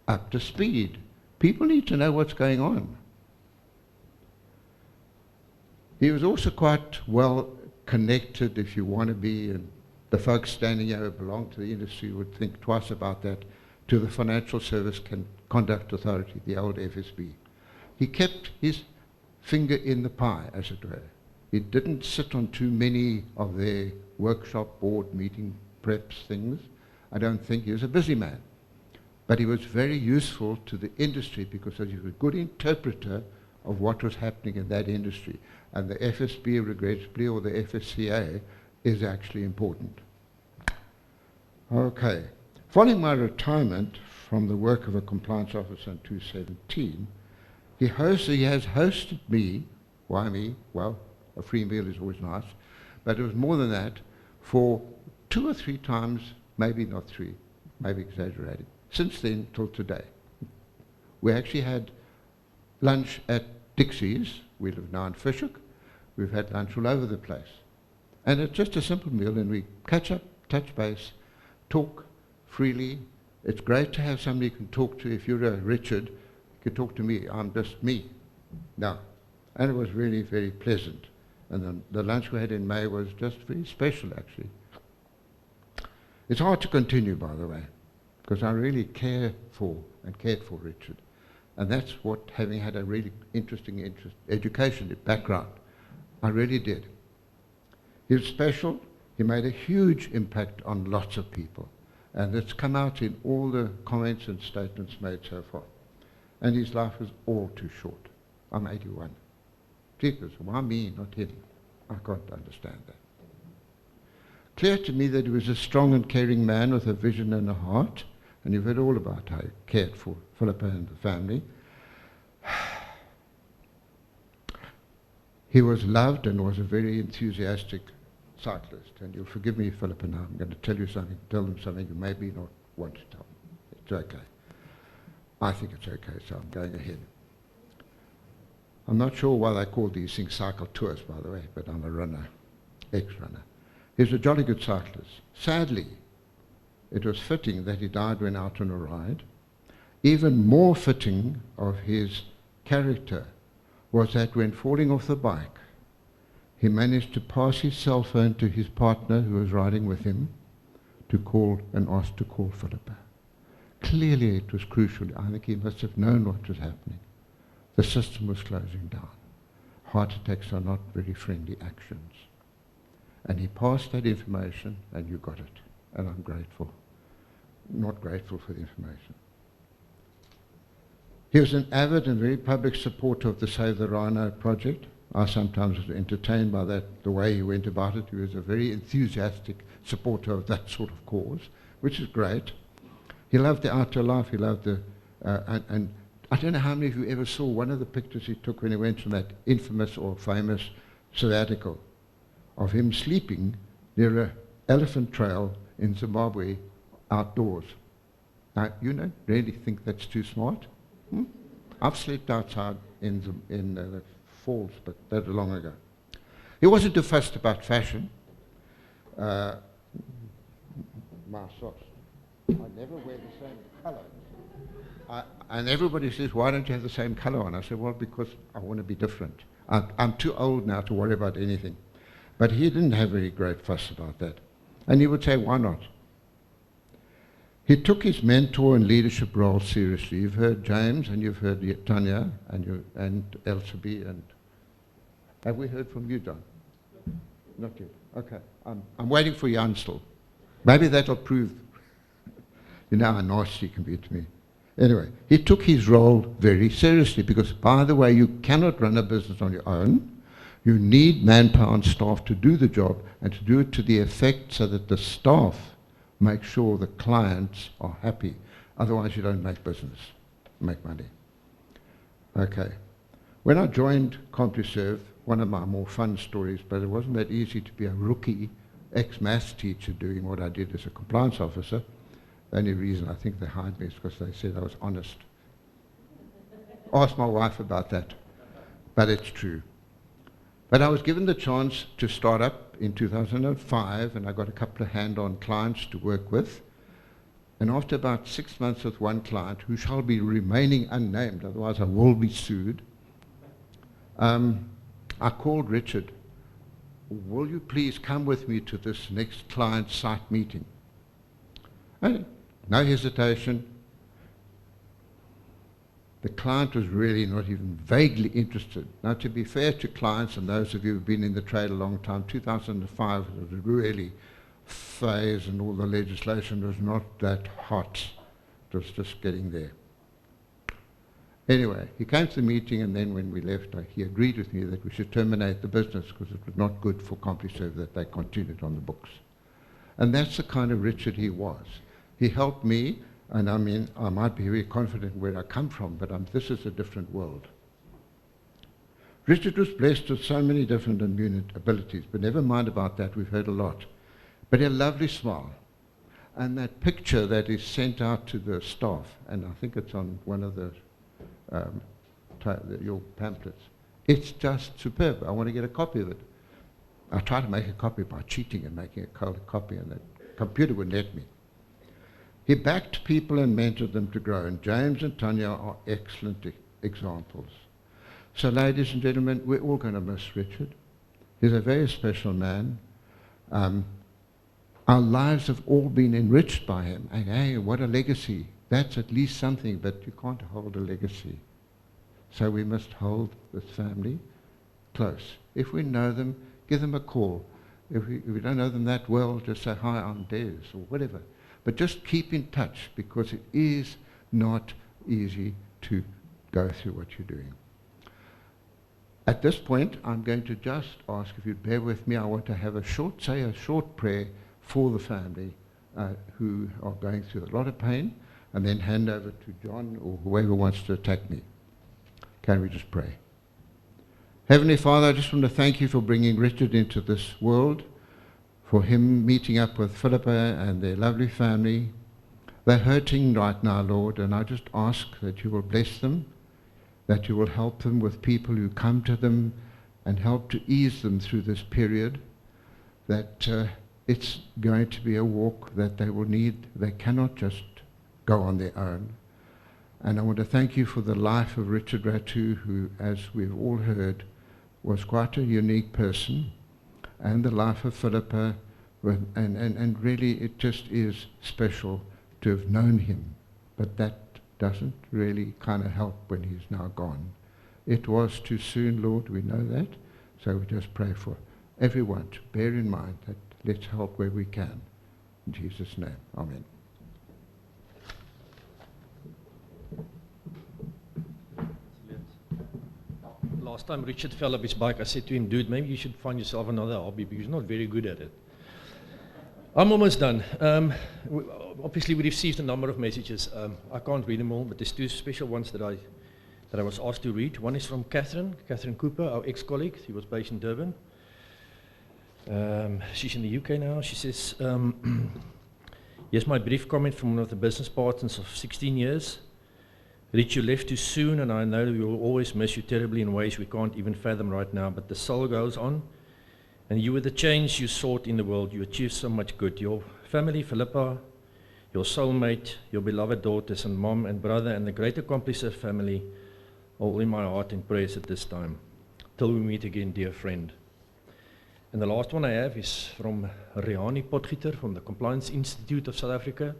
up to speed. People need to know what's going on. He was also quite well connected, if you want to be, and the folks standing here who belong to the industry would think twice about that, to the Financial Service Conduct Authority, the old FSB. He kept his finger in the pie, as it were. He didn't sit on too many of their workshop, board, meeting, preps, things. I don't think he was a busy man. But he was very useful to the industry because he was a good interpreter of what was happening in that industry. And the FSB, regrettably, or the FSCA, is actually important. Okay. Following my retirement from the work of a compliance officer in 2017, he has hosted me. Why me? Well, a free meal is always nice. But it was more than that, for 2 or 3 times, maybe not 3, maybe exaggerating, since then till today. We actually had lunch at Dixie's. We live now in Fishhook. We've had lunch all over the place. And it's just a simple meal, and we catch up, touch base, talk freely. It's great to have somebody you can talk to. If you're a Richard, you can talk to me. I'm just me. No. And it was really very pleasant. And then the lunch we had in May was just very special, actually. It's hard to continue, by the way, because I really cared for Richard. And that's what, having had a really interesting education background, I really did. He was special. He made a huge impact on lots of people. And it's come out in all the comments and statements made so far. And his life was all too short. I'm 81. Jeepers, why me, not him? I can't understand that. Clear to me that he was a strong and caring man with a vision and a heart. And you've heard all about how he cared for Philippa and the family. He was loved and was a very enthusiastic cyclist. And you'll forgive me, Philippa, now I'm going to tell them something you maybe not want to tell. It's okay. I think it's okay, so I'm going ahead. I'm not sure why they call these things cycle tours, by the way, but I'm a runner, ex-runner. He was a jolly good cyclist. Sadly, it was fitting that he died when out on a ride. Even more fitting of his character was that when falling off the bike, he managed to pass his cell phone to his partner who was riding with him to call and ask to call Philippa. Clearly it was crucial. I think he must have known what was happening. The system was closing down. Heart attacks are not very friendly actions. And he passed that information and you got it. And I'm grateful. Not grateful for the information. He was an avid and very public supporter of the Save the Rhino project. I sometimes was entertained by that, the way he went about it. He was a very enthusiastic supporter of that sort of cause, which is great. He loved the outdoor life. He loved the, and I don't know how many of you ever saw one of the pictures he took when he went on that infamous or famous sabbatical of him sleeping near an elephant trail in Zimbabwe outdoors. Now, you don't really think that's too smart? I've slept outside in the falls, but that was long ago. He wasn't too fussed about fashion. My socks. I never wear the same colour. And everybody says, why don't you have the same colour on? I said, well, because I want to be different. I'm too old now to worry about anything. But he didn't have very great fuss about that. And he would say, why not? He took his mentor and leadership role seriously. You've heard James and you've heard Tanya and Elsabe. And have we heard from you, John? Not yet. Okay. I'm waiting for Jan still. Maybe that'll prove, you know how nasty he can be to me. Anyway, he took his role very seriously because, by the way, you cannot run a business on your own. You need manpower and staff to do the job and to do it to the effect so that the staff make sure the clients are happy. Otherwise, you don't make business, make money. Okay. When I joined CompuServe, one of my more fun stories, but it wasn't that easy to be a rookie ex-maths teacher doing what I did as a compliance officer. The only reason I think they hired me is because they said I was honest. Ask my wife about that. But it's true. But I was given the chance to start up in 2005, and I got a couple of hand-on clients to work with. And after about 6 months with one client, who shall be remaining unnamed, otherwise I will be sued, I called Richard, will you please come with me to this next client site meeting? And no hesitation. The client was really not even vaguely interested. Now, to be fair to clients and those of you who've been in the trade a long time, 2005 was a really phase and all the legislation was not that hot. It was just getting there. Anyway, he came to the meeting, and then when we left, he agreed with me that we should terminate the business because it was not good for CompuServe that they continued on the books. And that's the kind of Richard he was. He helped me, and I mean, I might be very confident where I come from, but this is a different world. Richard was blessed with so many different abilities, but never mind about that, we've heard a lot. But he had a lovely smile. And that picture that is sent out to the staff, and I think it's on one of the your pamphlets, it's just superb. I want to get a copy of it. I tried to make a copy by cheating and making a copy, and the computer wouldn't let me. He backed people and mentored them to grow, and James and Tanya are excellent examples. So, ladies and gentlemen, we're all going to miss Richard. He's a very special man. Our lives have all been enriched by him, and hey, what a legacy. That's at least something, but you can't hold a legacy. So we must hold this family close. If we know them, give them a call. If we don't know them that well, just say, hi, I'm Des, or whatever. But just keep in touch, because it is not easy to go through what you're doing. At this point, I'm going to just ask if you'd bear with me. I want to have a short prayer for the family who are going through a lot of pain, and then hand over to John or whoever wants to attack me. Can we just pray? Heavenly Father, I just want to thank you for bringing Richard into this world, for him meeting up with Philippa and their lovely family. They're hurting right now, Lord, and I just ask that you will bless them, that you will help them with people who come to them and help to ease them through this period, that it's going to be a walk that they will need. They cannot just go on their own. And I want to thank you for the life of Richard Rattue, who, as we've all heard, was quite a unique person, and the life of Philippa, and really it just is special to have known him. But that doesn't really kind of help when he's now gone. It was too soon, Lord, we know that. So we just pray for everyone to bear in mind that let's help where we can. In Jesus' name, amen. last time Richard fell off his bike, I said to him, dude, maybe you should find yourself another hobby because you're not very good at it. I'm almost done. Obviously, we received a number of messages. I can't read them all, but there's two special ones that I was asked to read. One is from Catherine Cooper, our ex-colleague. She was based in Durban. She's in the UK now. She says, here's my brief comment from one of the business partners of 16 years. Rich, you left too soon, and I know we will always miss you terribly in ways we can't even fathom right now, but the soul goes on, and you were the change you sought in the world. You achieved so much good. Your family, Philippa, your soulmate, your beloved daughters, and mom and brother, and the great Occassion family, all in my heart and prayers at this time. Till we meet again, dear friend. And the last one I have is from Riani Potgieter from the Compliance Institute of South Africa.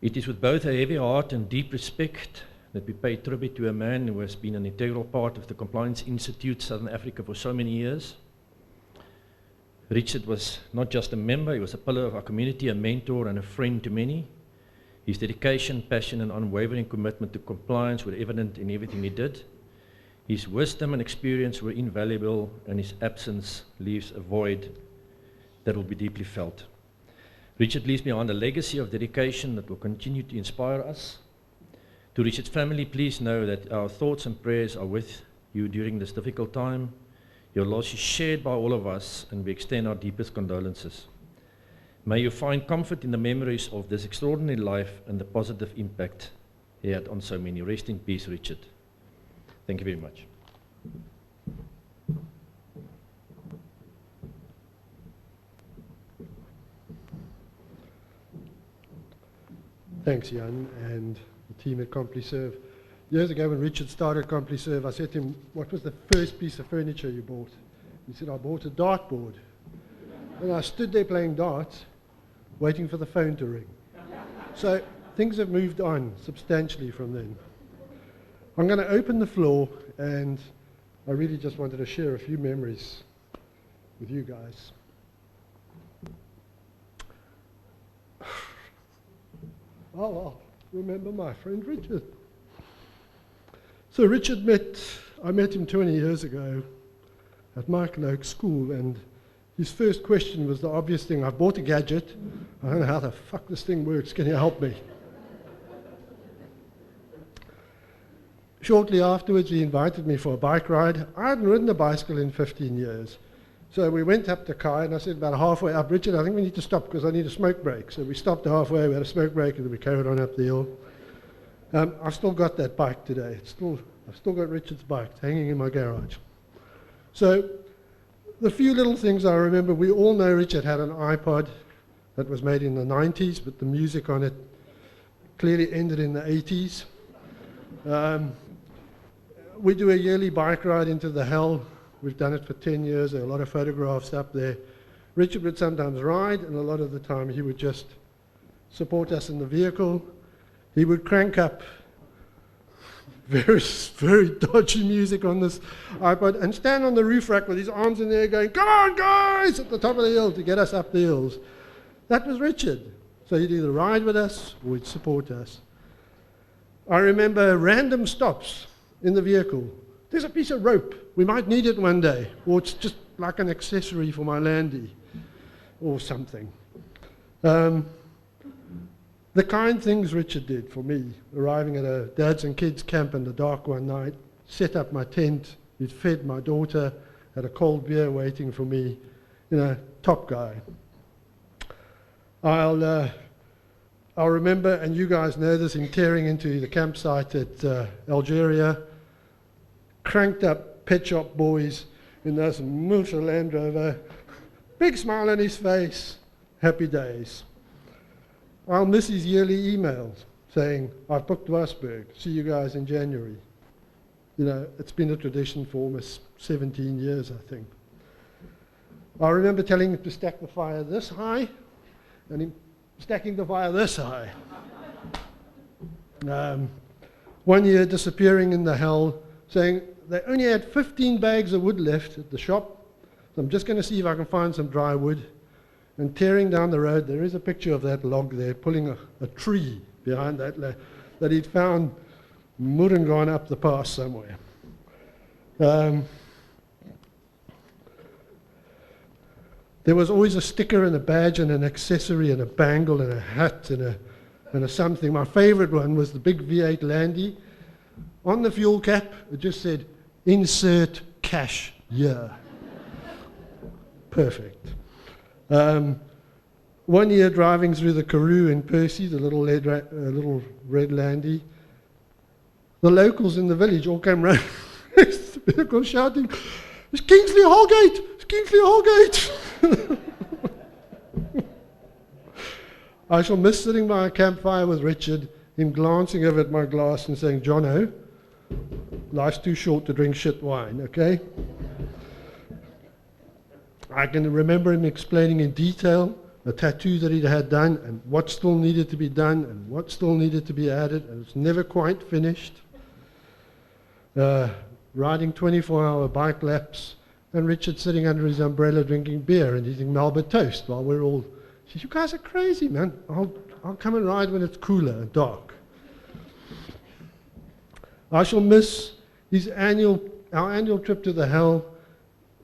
It is with both a heavy heart and deep respect that we pay tribute to a man who has been an integral part of the Compliance Institute Southern Africa for so many years. Richard was not just a member, he was a pillar of our community, a mentor and a friend to many. His dedication, passion and unwavering commitment to compliance were evident in everything he did. His wisdom and experience were invaluable, and his absence leaves a void that will be deeply felt. Richard leaves behind a legacy of dedication that will continue to inspire us. To Richard's family, please know that our thoughts and prayers are with you during this difficult time. Your loss is shared by all of us, and we extend our deepest condolences. May you find comfort in the memories of this extraordinary life and the positive impact he had on so many. Rest in peace, Richard. Thank you very much. Thanks, Jan, and the team at CompliServe. Years ago when Richard started CompliServe, I said to him, what was the first piece of furniture you bought? He said, I bought a dartboard. And I stood there playing darts, waiting for the phone to ring. So things have moved on substantially from then. I'm going to open the floor, and I really just wanted to share a few memories with you guys. Oh, I'll remember my friend Richard. So Richard I met him 20 years ago at Michael Oak School, and his first question was the obvious thing. I bought a gadget. I don't know how the fuck this thing works. Can you help me? Shortly afterwards, he invited me for a bike ride. I hadn't ridden a bicycle in 15 years. So we went up the car, and I said about halfway up, Richard, I think we need to stop because I need a smoke break. So we stopped halfway, we had a smoke break, and then we carried on up the hill. I've still got that bike today. I've still got Richard's bike. It's hanging in my garage. So the few little things I remember, we all know Richard had an iPod that was made in the 90s, but the music on it clearly ended in the 80s. We do a yearly bike ride into the hell. We've done it for 10 years. There are a lot of photographs up there. Richard would sometimes ride, and a lot of the time he would just support us in the vehicle. He would crank up very, very dodgy music on this iPod and stand on the roof rack with his arms in the air going, come on guys, at the top of the hill to get us up the hills. That was Richard. So he'd either ride with us or he'd support us. I remember random stops in the vehicle. There's a piece of rope. We might need it one day. Or it's just like an accessory for my landy or something. The kind things Richard did for me, arriving at a dads and kids camp in the dark one night, set up my tent, he'd fed my daughter, had a cold beer waiting for me, top guy. I'll remember, and you guys know this, in tearing into the campsite at Algeria, cranked up Pet Shop Boys in this Mulcher Land Rover, big smile on his face, happy days. I'll miss his yearly emails saying, I've booked Wasberg, see you guys in January. It's been a tradition for almost 17 years, I think. I remember telling him to stack the fire this high, and him stacking the fire this high. One year disappearing in the hell, saying they only had 15 bags of wood left at the shop, so I'm just going to see if I can find some dry wood. And tearing down the road, there is a picture of that log there, pulling a tree behind that he'd found mud and gone up the pass somewhere. There was always a sticker and a badge and an accessory and a bangle and a hat and a something. My favorite one was the big V8 Landy. On the fuel cap, it just said, insert cash here. Perfect. 1 year driving through the Karoo in Percy, the little red Landy, the locals in the village all came round the vehicle shouting, "It's Kingsley Holgate! It's Kingsley Holgate!" I shall miss sitting by a campfire with Richard, him glancing over at my glass and saying, "Jono, life's too short to drink shit wine, okay?" I can remember him explaining in detail the tattoo that he'd had done and what still needed to be done and what still needed to be added, and it's never quite finished. Riding 24-hour bike laps, and Richard sitting under his umbrella drinking beer and eating Melba toast while we're all, he says, "You guys are crazy, man. I'll come and ride when it's cooler and dark." I shall miss our annual trip to the Hell.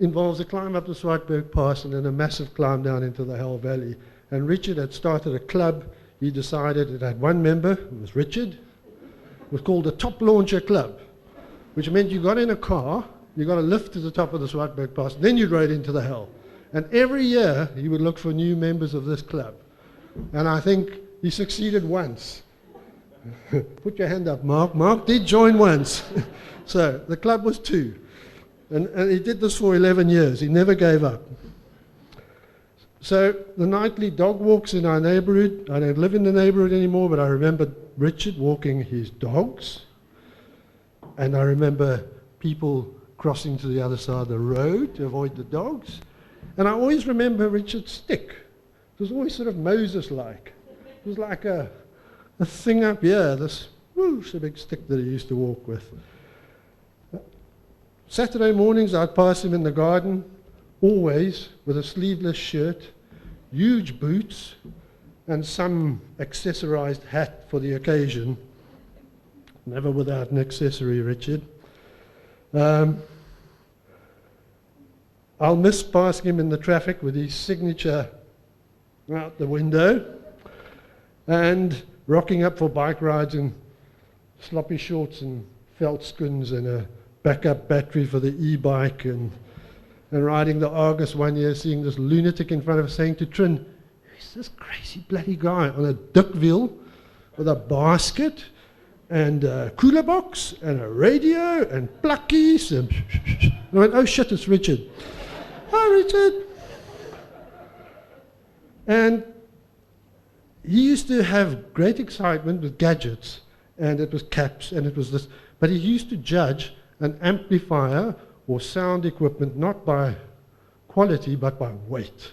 Involves a climb up the Swartberg Pass and then a massive climb down into the Hell Valley. And Richard had started a club. He decided it had one member, it was Richard. It was called the Top Launcher Club, which meant you got in a car, you got a lift to the top of the Swartberg Pass, then you rode into the Hell. And every year he would look for new members of this club. And I think he succeeded once. Put your hand up, Mark. Mark did join once. So the club was 2. And he did this for 11 years. He never gave up. So the nightly dog walks in our neighborhood. I don't live in the neighborhood anymore, but I remember Richard walking his dogs. And I remember people crossing to the other side of the road to avoid the dogs. And I always remember Richard's stick. It was always sort of Moses-like. It was like a thing up here, this whoosh, a big stick that he used to walk with. Saturday mornings, I'd pass him in the garden, always with a sleeveless shirt, huge boots, and some accessorized hat for the occasion. Never without an accessory, Richard. I'll miss passing him in the traffic with his signature out the window, and rocking up for bike rides in sloppy shorts and felt skins and a backup battery for the e-bike, and riding the Argus one year, seeing this lunatic in front of us saying to Trin, "Who's this crazy bloody guy on a duck wheel with a basket and a cooler box and a radio and pluckies?" And I went, "Oh shit, it's Richard." "Hi, Richard." And he used to have great excitement with gadgets, and it was caps, and it was this, but he used to judge an amplifier or sound equipment not by quality but by weight.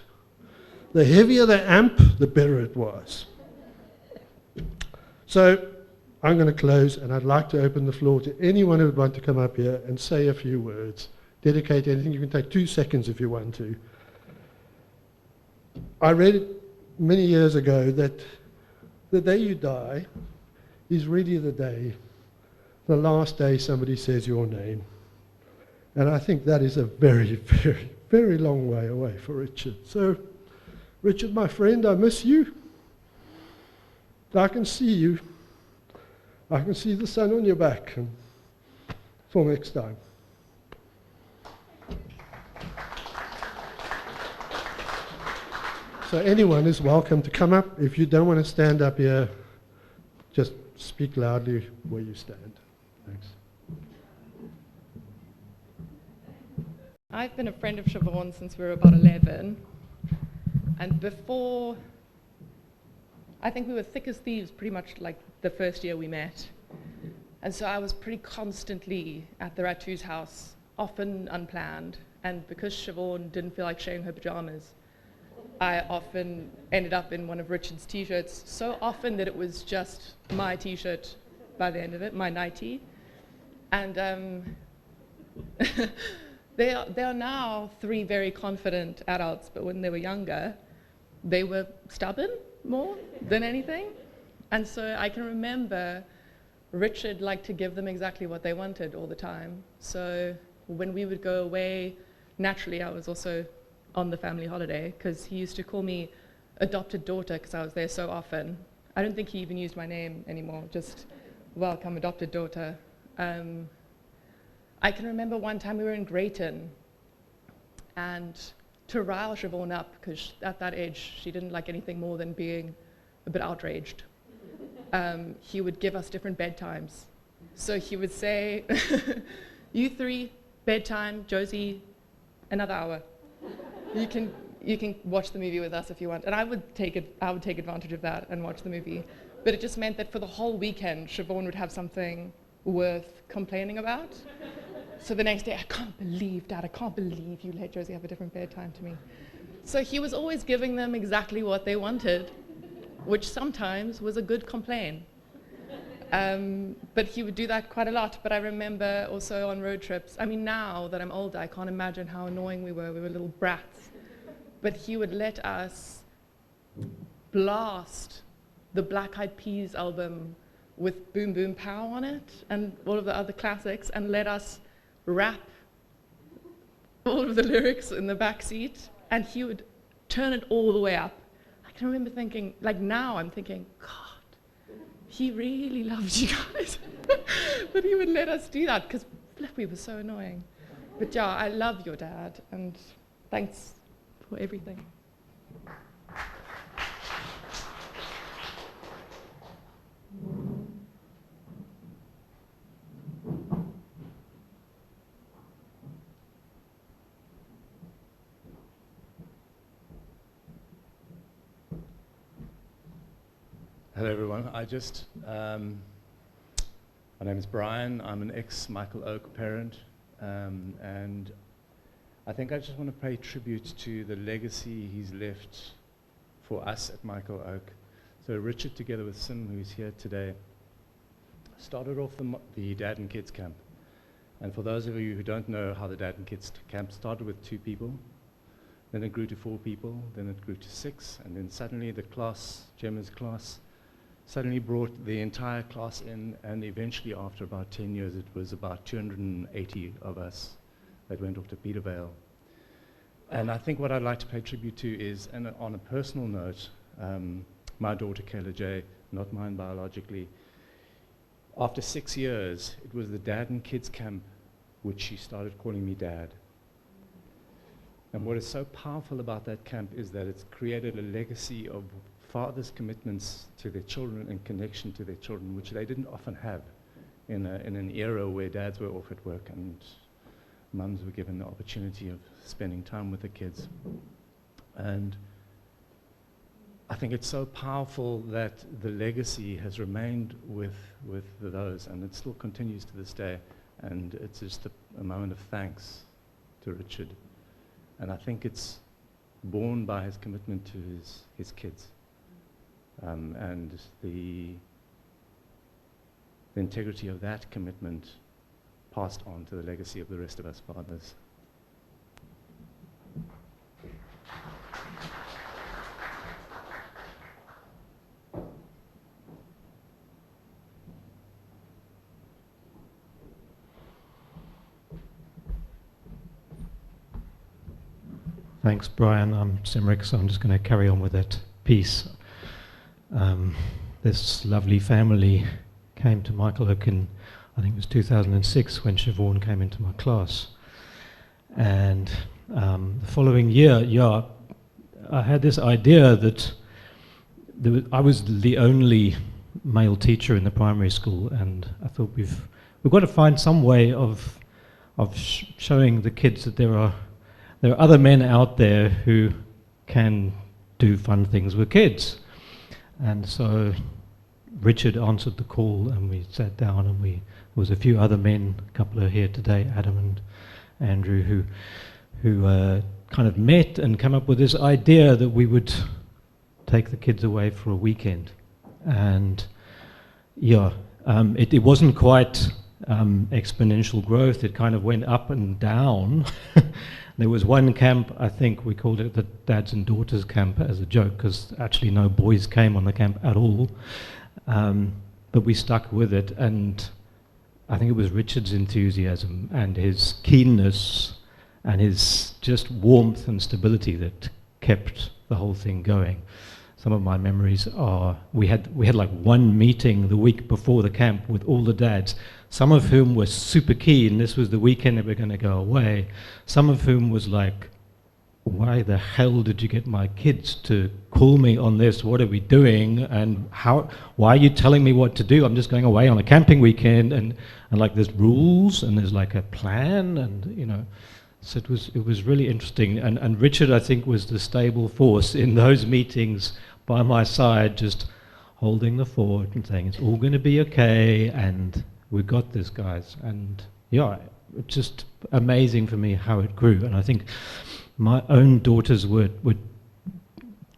The heavier the amp, the better it was. So I'm going to close, and I'd like to open the floor to anyone who would want to come up here and say a few words. Dedicate anything. You can take 2 seconds if you want to. I read it many years ago that the day you die is really the last day somebody says your name. And I think that is a very, very, very long way away for Richard. So, Richard, my friend, I miss you. I can see you. I can see the sun on your back. And until next time. So anyone is welcome to come up. If you don't want to stand up here, just speak loudly where you stand. Thanks. I've been a friend of Siobhan since we were about 11. And before, I think we were thick as thieves pretty much like the first year we met. And so I was pretty constantly at the Rattue's house, often unplanned. And because Siobhan didn't feel like sharing her pajamas, I often ended up in one of Richard's t-shirts, so often that it was just my t-shirt by the end of it, my nightie. And they are now 3 very confident adults, but when they were younger, they were stubborn more than anything. And so I can remember Richard liked to give them exactly what they wanted all the time. So when we would go away, naturally I was also on the family holiday, because he used to call me adopted daughter because I was there so often. I don't think he even used my name anymore, just welcome adopted daughter. I can remember one time we were in Greyton, and to rile Siobhan up, because at that age she didn't like anything more than being a bit outraged, he would give us different bedtimes. So he would say, you three, bedtime, Josie, another hour. You can watch the movie with us if you want. And I would take advantage of that and watch the movie. But it just meant that for the whole weekend, Siobhan would have something worth complaining about. So the next day, I can't believe, Dad, I can't believe you let Josie have a different bedtime to me. So he was always giving them exactly what they wanted, which sometimes was a good complaint. But he would do that quite a lot. But I remember also on road trips, I mean, now that I'm older, I can't imagine how annoying we were. We were little brats. But he would let us blast the Black Eyed Peas album with Boom Boom Pow on it and all of the other classics, and let us rap all of the lyrics in the back seat, and he would turn it all the way up. I can remember thinking, like now I'm thinking, God, he really loved you guys. But he would let us do that because we were so annoying. But yeah, I love your dad, and thanks for everything. Hello everyone. My name is Brian. I'm an ex-Michael Oak parent, and I think I just want to pay tribute to the legacy he's left for us at Michael Oak. So Richard, together with Sim, who's here today, started off the Dad and Kids Camp. And for those of you who don't know how the Dad and Kids Camp started with 2 people, then it grew to 4 people, then it grew to 6, and then suddenly the class, Gemma's class, suddenly brought the entire class in, and eventually after about 10 years it was about 280 of us that went off to Petervale. And I think what I'd like to pay tribute to is, and on a personal note, my daughter Kayla J, not mine biologically, after 6 years, it was the Dad and Kids Camp which she started calling me Dad. And what is so powerful about that camp is that it's created a legacy of fathers' commitments to their children and connection to their children, which they didn't often have in an era where dads were off at work and mums were given the opportunity of spending time with the kids. And I think it's so powerful that the legacy has remained with those, and it still continues to this day. And it's just a moment of thanks to Richard. And I think it's born by his commitment to his kids. And the integrity of that commitment passed on to the legacy of the rest of us fathers. Thanks, Brian. I'm Simric, so I'm just going to carry on with that piece. This lovely family came to Michael Oak in, I think it was 2006, when Siobhan came into my class. And the following year, I had this idea that I was the only male teacher in the primary school, and I thought we've got to find some way of showing the kids that there are other men out there who can do fun things with kids. And so Richard answered the call, and we sat down, and there was a few other men, a couple are here today, Adam and Andrew, who kind of met and came up with this idea that we would take the kids away for a weekend. And it wasn't quite exponential growth. It kind of went up and down. There was one camp, I think we called it the Dads and Daughters Camp as a joke, because actually no boys came on the camp at all. But we stuck with it, and I think it was Richard's enthusiasm and his keenness and his just warmth and stability that kept the whole thing going. Some of my memories are, we had like one meeting the week before the camp with all the dads, some of whom were super keen. This was the weekend that we're going to go away. Some of whom was like, why the hell did you get my kids to call me on this? What are we doing? And why are you telling me what to do? I'm just going away on a camping weekend, and like there's rules and there's like a plan, and you know. So it was really interesting. And Richard, I think, was the stable force in those meetings by my side, just holding the fort and saying, it's all going to be okay, and we got this, guys. And yeah, it's just amazing for me how it grew. And I think my own daughters were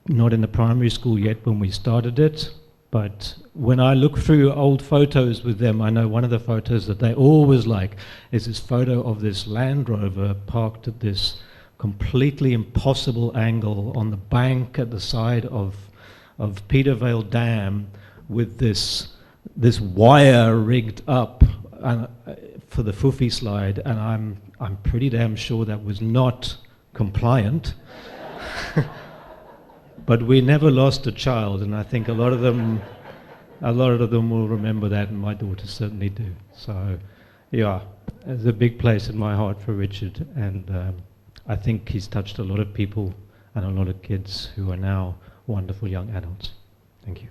not in the primary school yet when we started it, but when I look through old photos with them, I know one of the photos that they always like is this photo of this Land Rover parked at this completely impossible angle on the bank at the side of Petervale Dam with this wire rigged up for the Fufi slide, and I'm pretty damn sure that was not compliant. But we never lost a child, and I think a lot of them will remember that, and my daughters certainly do. So, yeah, there's a big place in my heart for Richard, and I think he's touched a lot of people and a lot of kids who are now wonderful young adults. Thank you.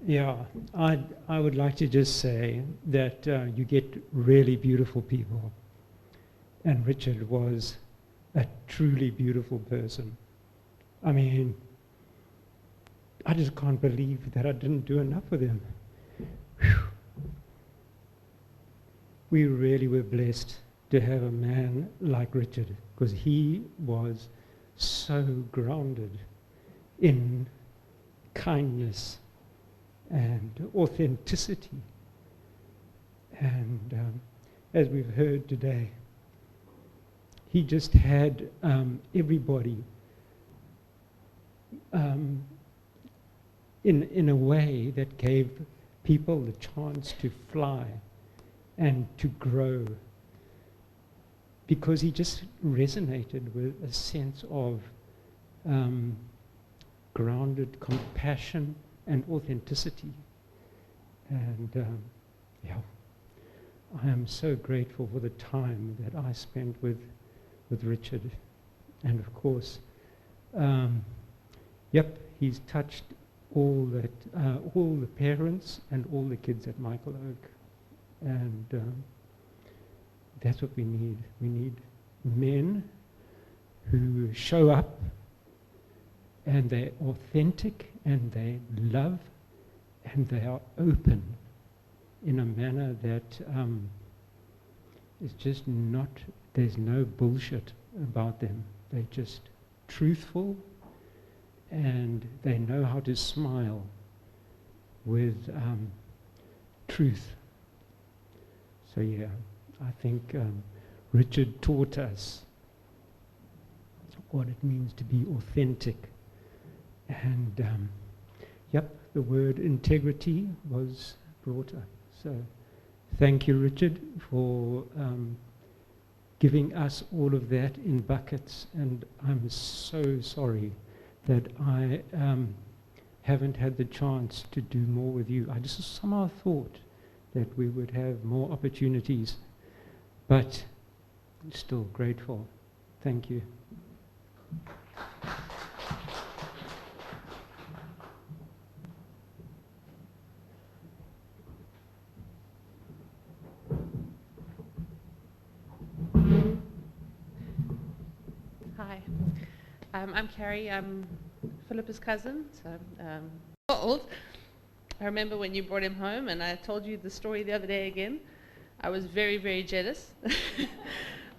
Yeah, I would like to just say that you get really beautiful people, and Richard was a truly beautiful person. I mean, I just can't believe that I didn't do enough with him. Whew. We really were blessed to have a man like Richard, because he was so grounded in kindness and authenticity. And as we've heard today, he just had everybody in a way that gave people the chance to fly and to grow, because he just resonated with a sense of grounded compassion and authenticity. And yeah, I am so grateful for the time that I spent with Richard. And of course, yep, he's touched all the parents and all the kids at Michael Oak. And that's what we need. We need men who show up and they're authentic and they love and they are open in a manner that is just not, there's no bullshit about them. They're just truthful, and they know how to smile with truth. So yeah, I think Richard taught us what it means to be authentic. And yep, the word integrity was brought up. So thank you, Richard, for giving us all of that in buckets. And I'm so sorry that I haven't had the chance to do more with you. I just somehow thought that we would have more opportunities, but still grateful. Thank you. Hi, I'm Carrie. I'm Philippa's cousin, so old. I remember when you brought him home, and I told you the story the other day again. I was very, very jealous.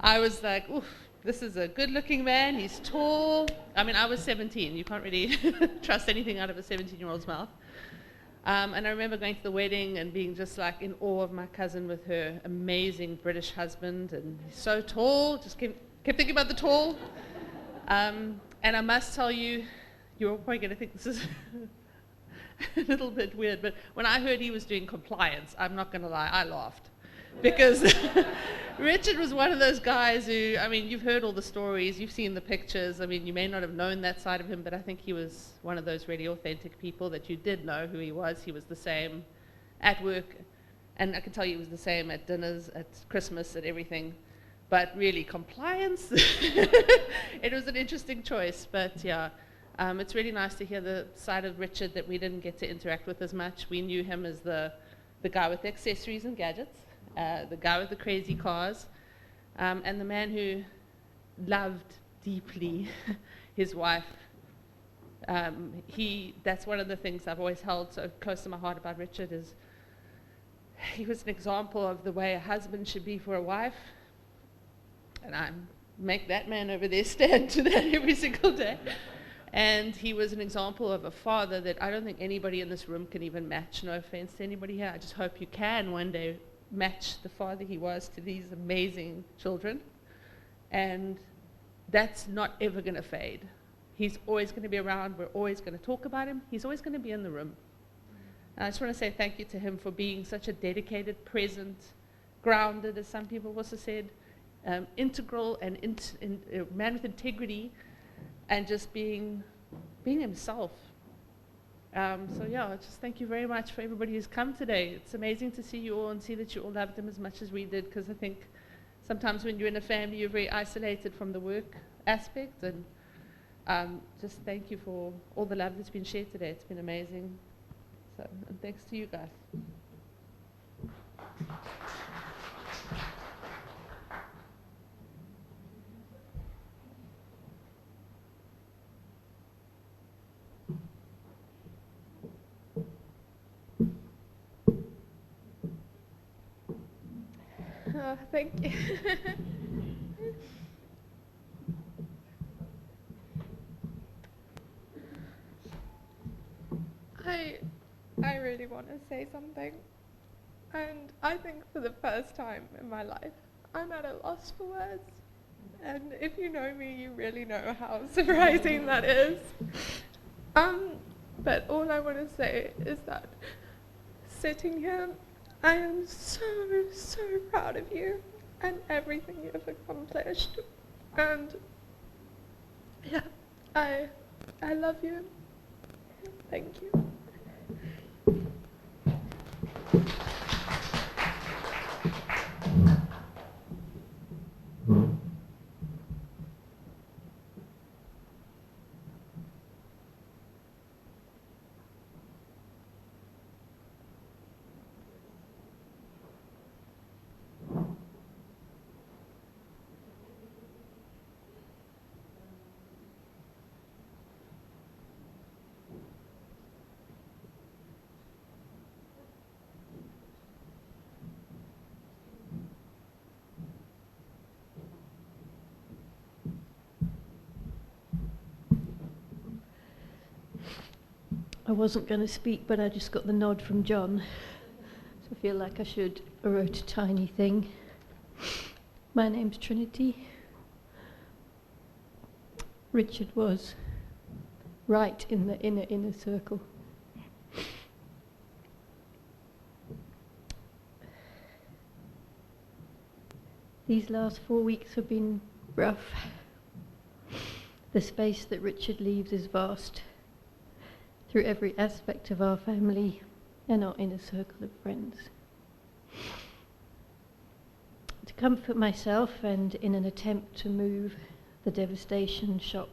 I was like, oof, this is a good-looking man. He's tall. I mean, I was 17. You can't really trust anything out of a 17-year-old's mouth. And I remember going to the wedding and being just like in awe of my cousin with her amazing British husband, and he's so tall, just kept thinking about the tall. And I must tell you, you're probably going to think this is a little bit weird, but when I heard he was doing compliance, I'm not going to lie, I laughed. Because Richard was one of those guys who, I mean, you've heard all the stories, you've seen the pictures. I mean, you may not have known that side of him, but I think he was one of those really authentic people that you did know who he was. He was the same at work, and I can tell you he was the same at dinners, at Christmas, at everything. But really, compliance, it was an interesting choice. But yeah, it's really nice to hear the side of Richard that we didn't get to interact with as much. We knew him as the guy with the accessories and gadgets. The guy with the crazy cars, and the man who loved deeply his wife. That's one of the things I've always held so close to my heart about Richard, is he was an example of the way a husband should be for a wife. And I make that man over there stand to that every single day. And he was an example of a father that I don't think anybody in this room can even match. No offense to anybody here. I just hope you can one day match the father he was to these amazing children. And that's not ever going to fade. He's always going to be around. We're always going to talk about him. He's always going to be in the room. And I just want to say thank you to him for being such a dedicated, present, grounded, as some people also said, integral and a man with integrity, and just being himself. So yeah, just thank you very much for everybody who's come today. It's amazing to see you all and see that you all loved him as much as we did, because I think sometimes when you're in a family, you're very isolated from the work aspect. And just thank you for all the love that's been shared today. It's been amazing. So, and thanks to you guys. Oh, thank you. I really want to say something, and I think for the first time in my life, I'm at a loss for words. And if you know me, you really know how surprising that is. But all I want to say is that sitting here, I am so, so proud of you and everything you have accomplished. And yeah, I love you. Thank you. I wasn't going to speak, but I just got the nod from John, so I feel like I should. I wrote a tiny thing. My name's Trinity. Richard was right in the inner circle. These last 4 weeks have been rough. The space that Richard leaves is vast, through every aspect of our family and our inner circle of friends. To comfort myself, and in an attempt to move the devastation, shock,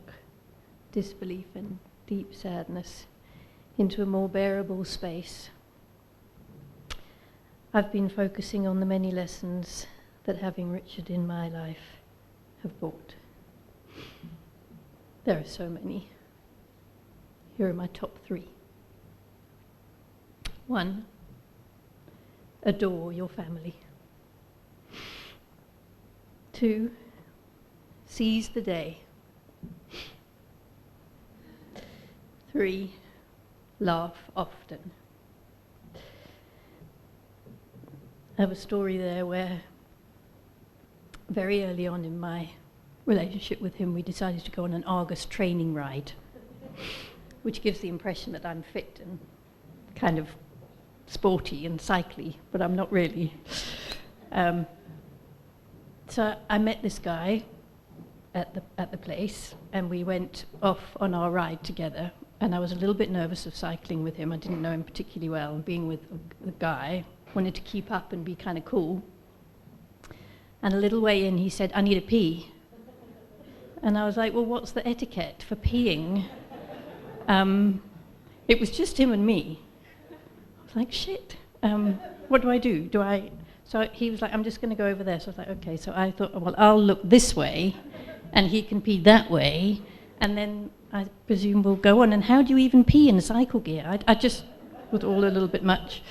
disbelief and deep sadness into a more bearable space, I've been focusing on the many lessons that having Richard in my life have brought. There are so many. Here are my top 3. 1, adore your family. 2, seize the day. 3, laugh often. I have a story there where very early on in my relationship with him, we decided to go on an Argus training ride, which gives the impression that I'm fit and kind of sporty and cycly, but I'm not really. So I met this guy at the place, and we went off on our ride together, and I was a little bit nervous of cycling with him. I didn't know him particularly well, and being with the guy, wanted to keep up and be kind of cool. And a little way in, he said, "I need a pee." And I was like, well, what's the etiquette for peeing? It was just him and me. I was like, shit, what do I do? So he was like, I'm just going to go over there. So I was like, okay. So I thought, well, I'll look this way, and he can pee that way, and then I presume we'll go on. And how do you even pee in cycle gear? I just was all a little bit much.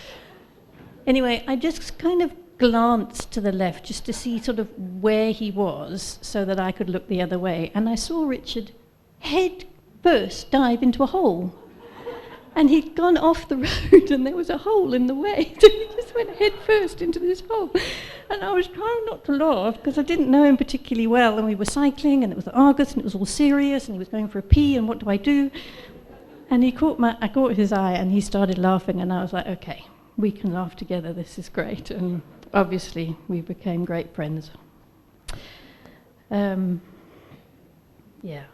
Anyway, I just kind of glanced to the left just to see sort of where he was so that I could look the other way. And I saw Richard head first dive into a hole. And he'd gone off the road and there was a hole in the way. So he just went head first into this hole. And I was trying not to laugh because I didn't know him particularly well. And we were cycling and it was Argus and it was all serious and he was going for a pee and what do I do? And I caught his eye and he started laughing and I was like, okay, we can laugh together, this is great. And obviously we became great friends. Yeah,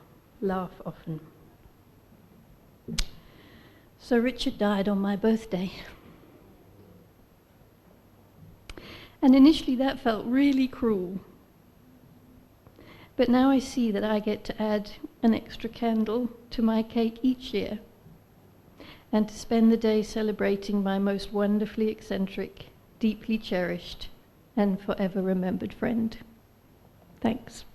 laugh often. So Richard died on my birthday. And initially that felt really cruel. But now I see that I get to add an extra candle to my cake each year and to spend the day celebrating my most wonderfully eccentric, deeply cherished, and forever remembered friend. Thanks.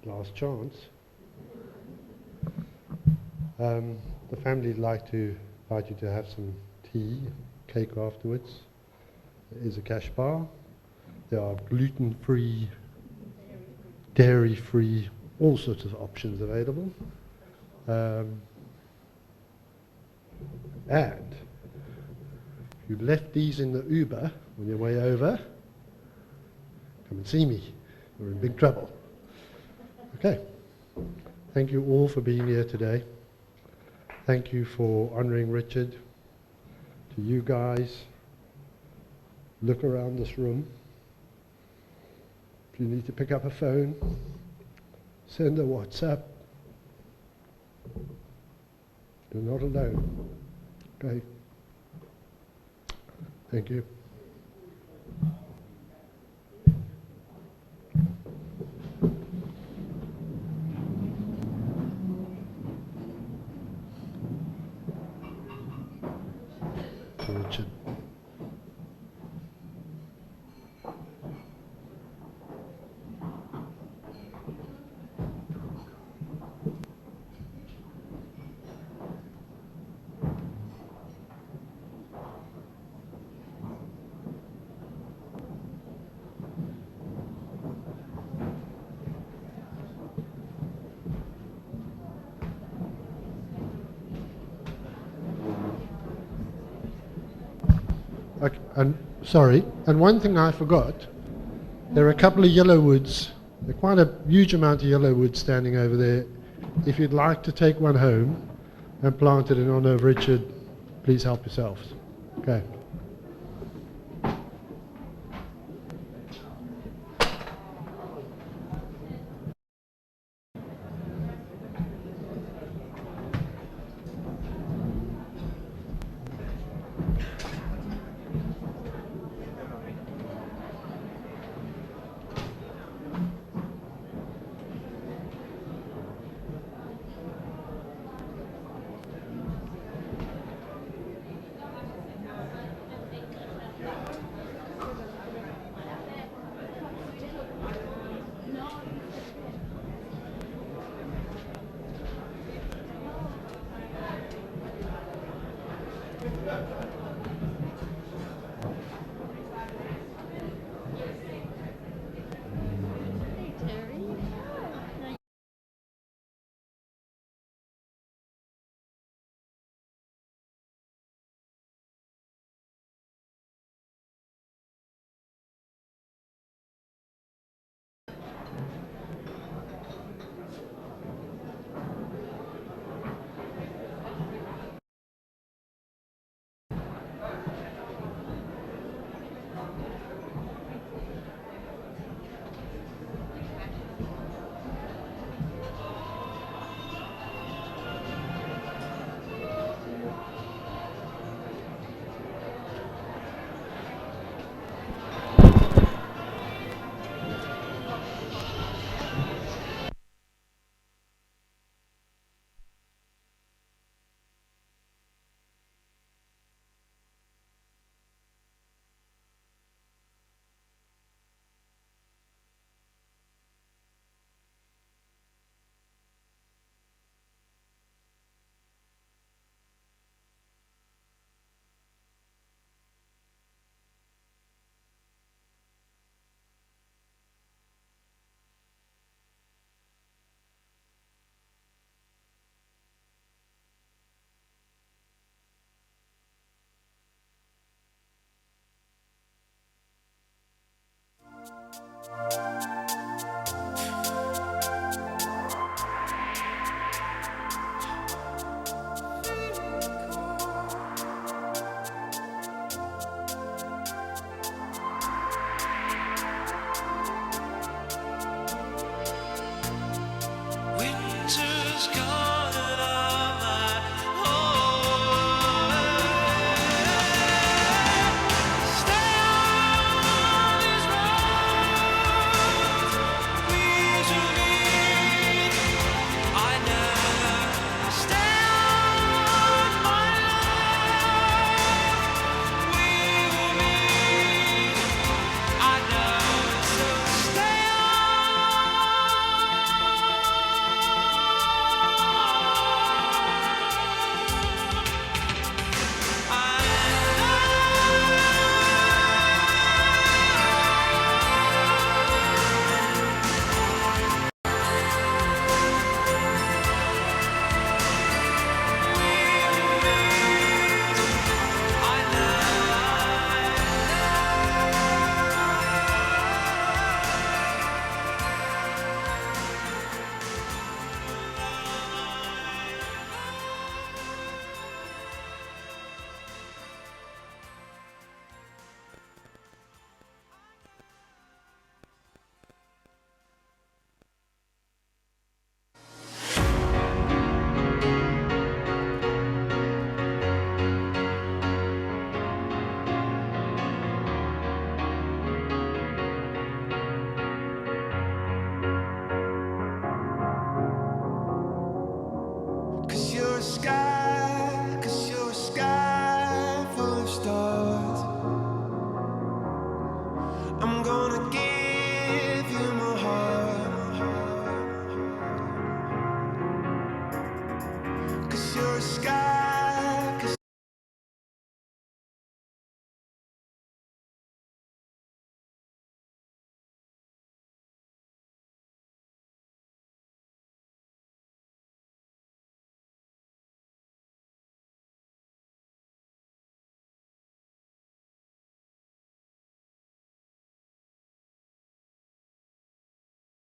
Last chance. The family would like to invite you to have some tea, cake afterwards. There is a cash bar. There are gluten-free, dairy-free, all sorts of options available. And if you left these in the Uber on your way over, come and see me. You're in big trouble. Okay. Thank you all for being here today. Thank you for honouring Richard. To you guys, look around this room. If you need to pick up a phone, send a WhatsApp. You're not alone. Okay. Thank you. Richard. Sorry, and one thing I forgot, there are a couple of yellow woods. There are quite a huge amount of yellow wood standing over there. If you'd like to take one home and plant it in honour of Richard, please help yourselves. Okay.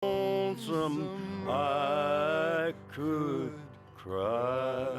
Lonesome, I could cry.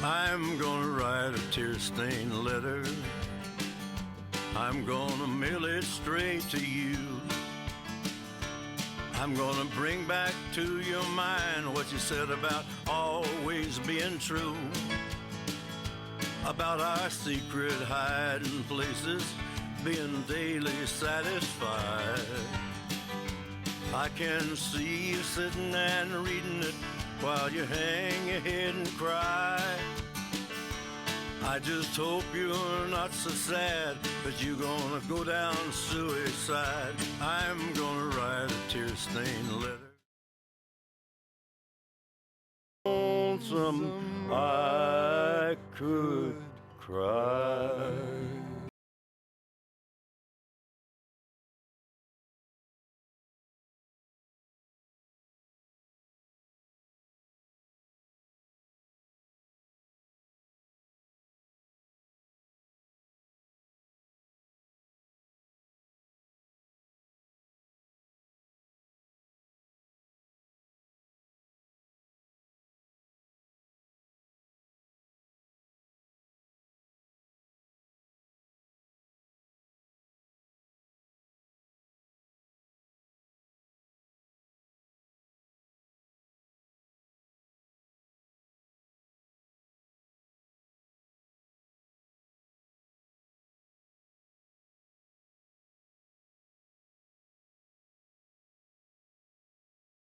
I'm gonna write a tear-stained letter. I'm gonna mail it straight to you. I'm gonna bring back to your mind what you said about always being true, about our secret hiding places being daily satisfied. I can see you sitting and reading it while you hang your head and cry. I just hope you're not so sad that you're gonna go down suicide. I'm gonna write a tear-stained letter. Lonesome I could cry.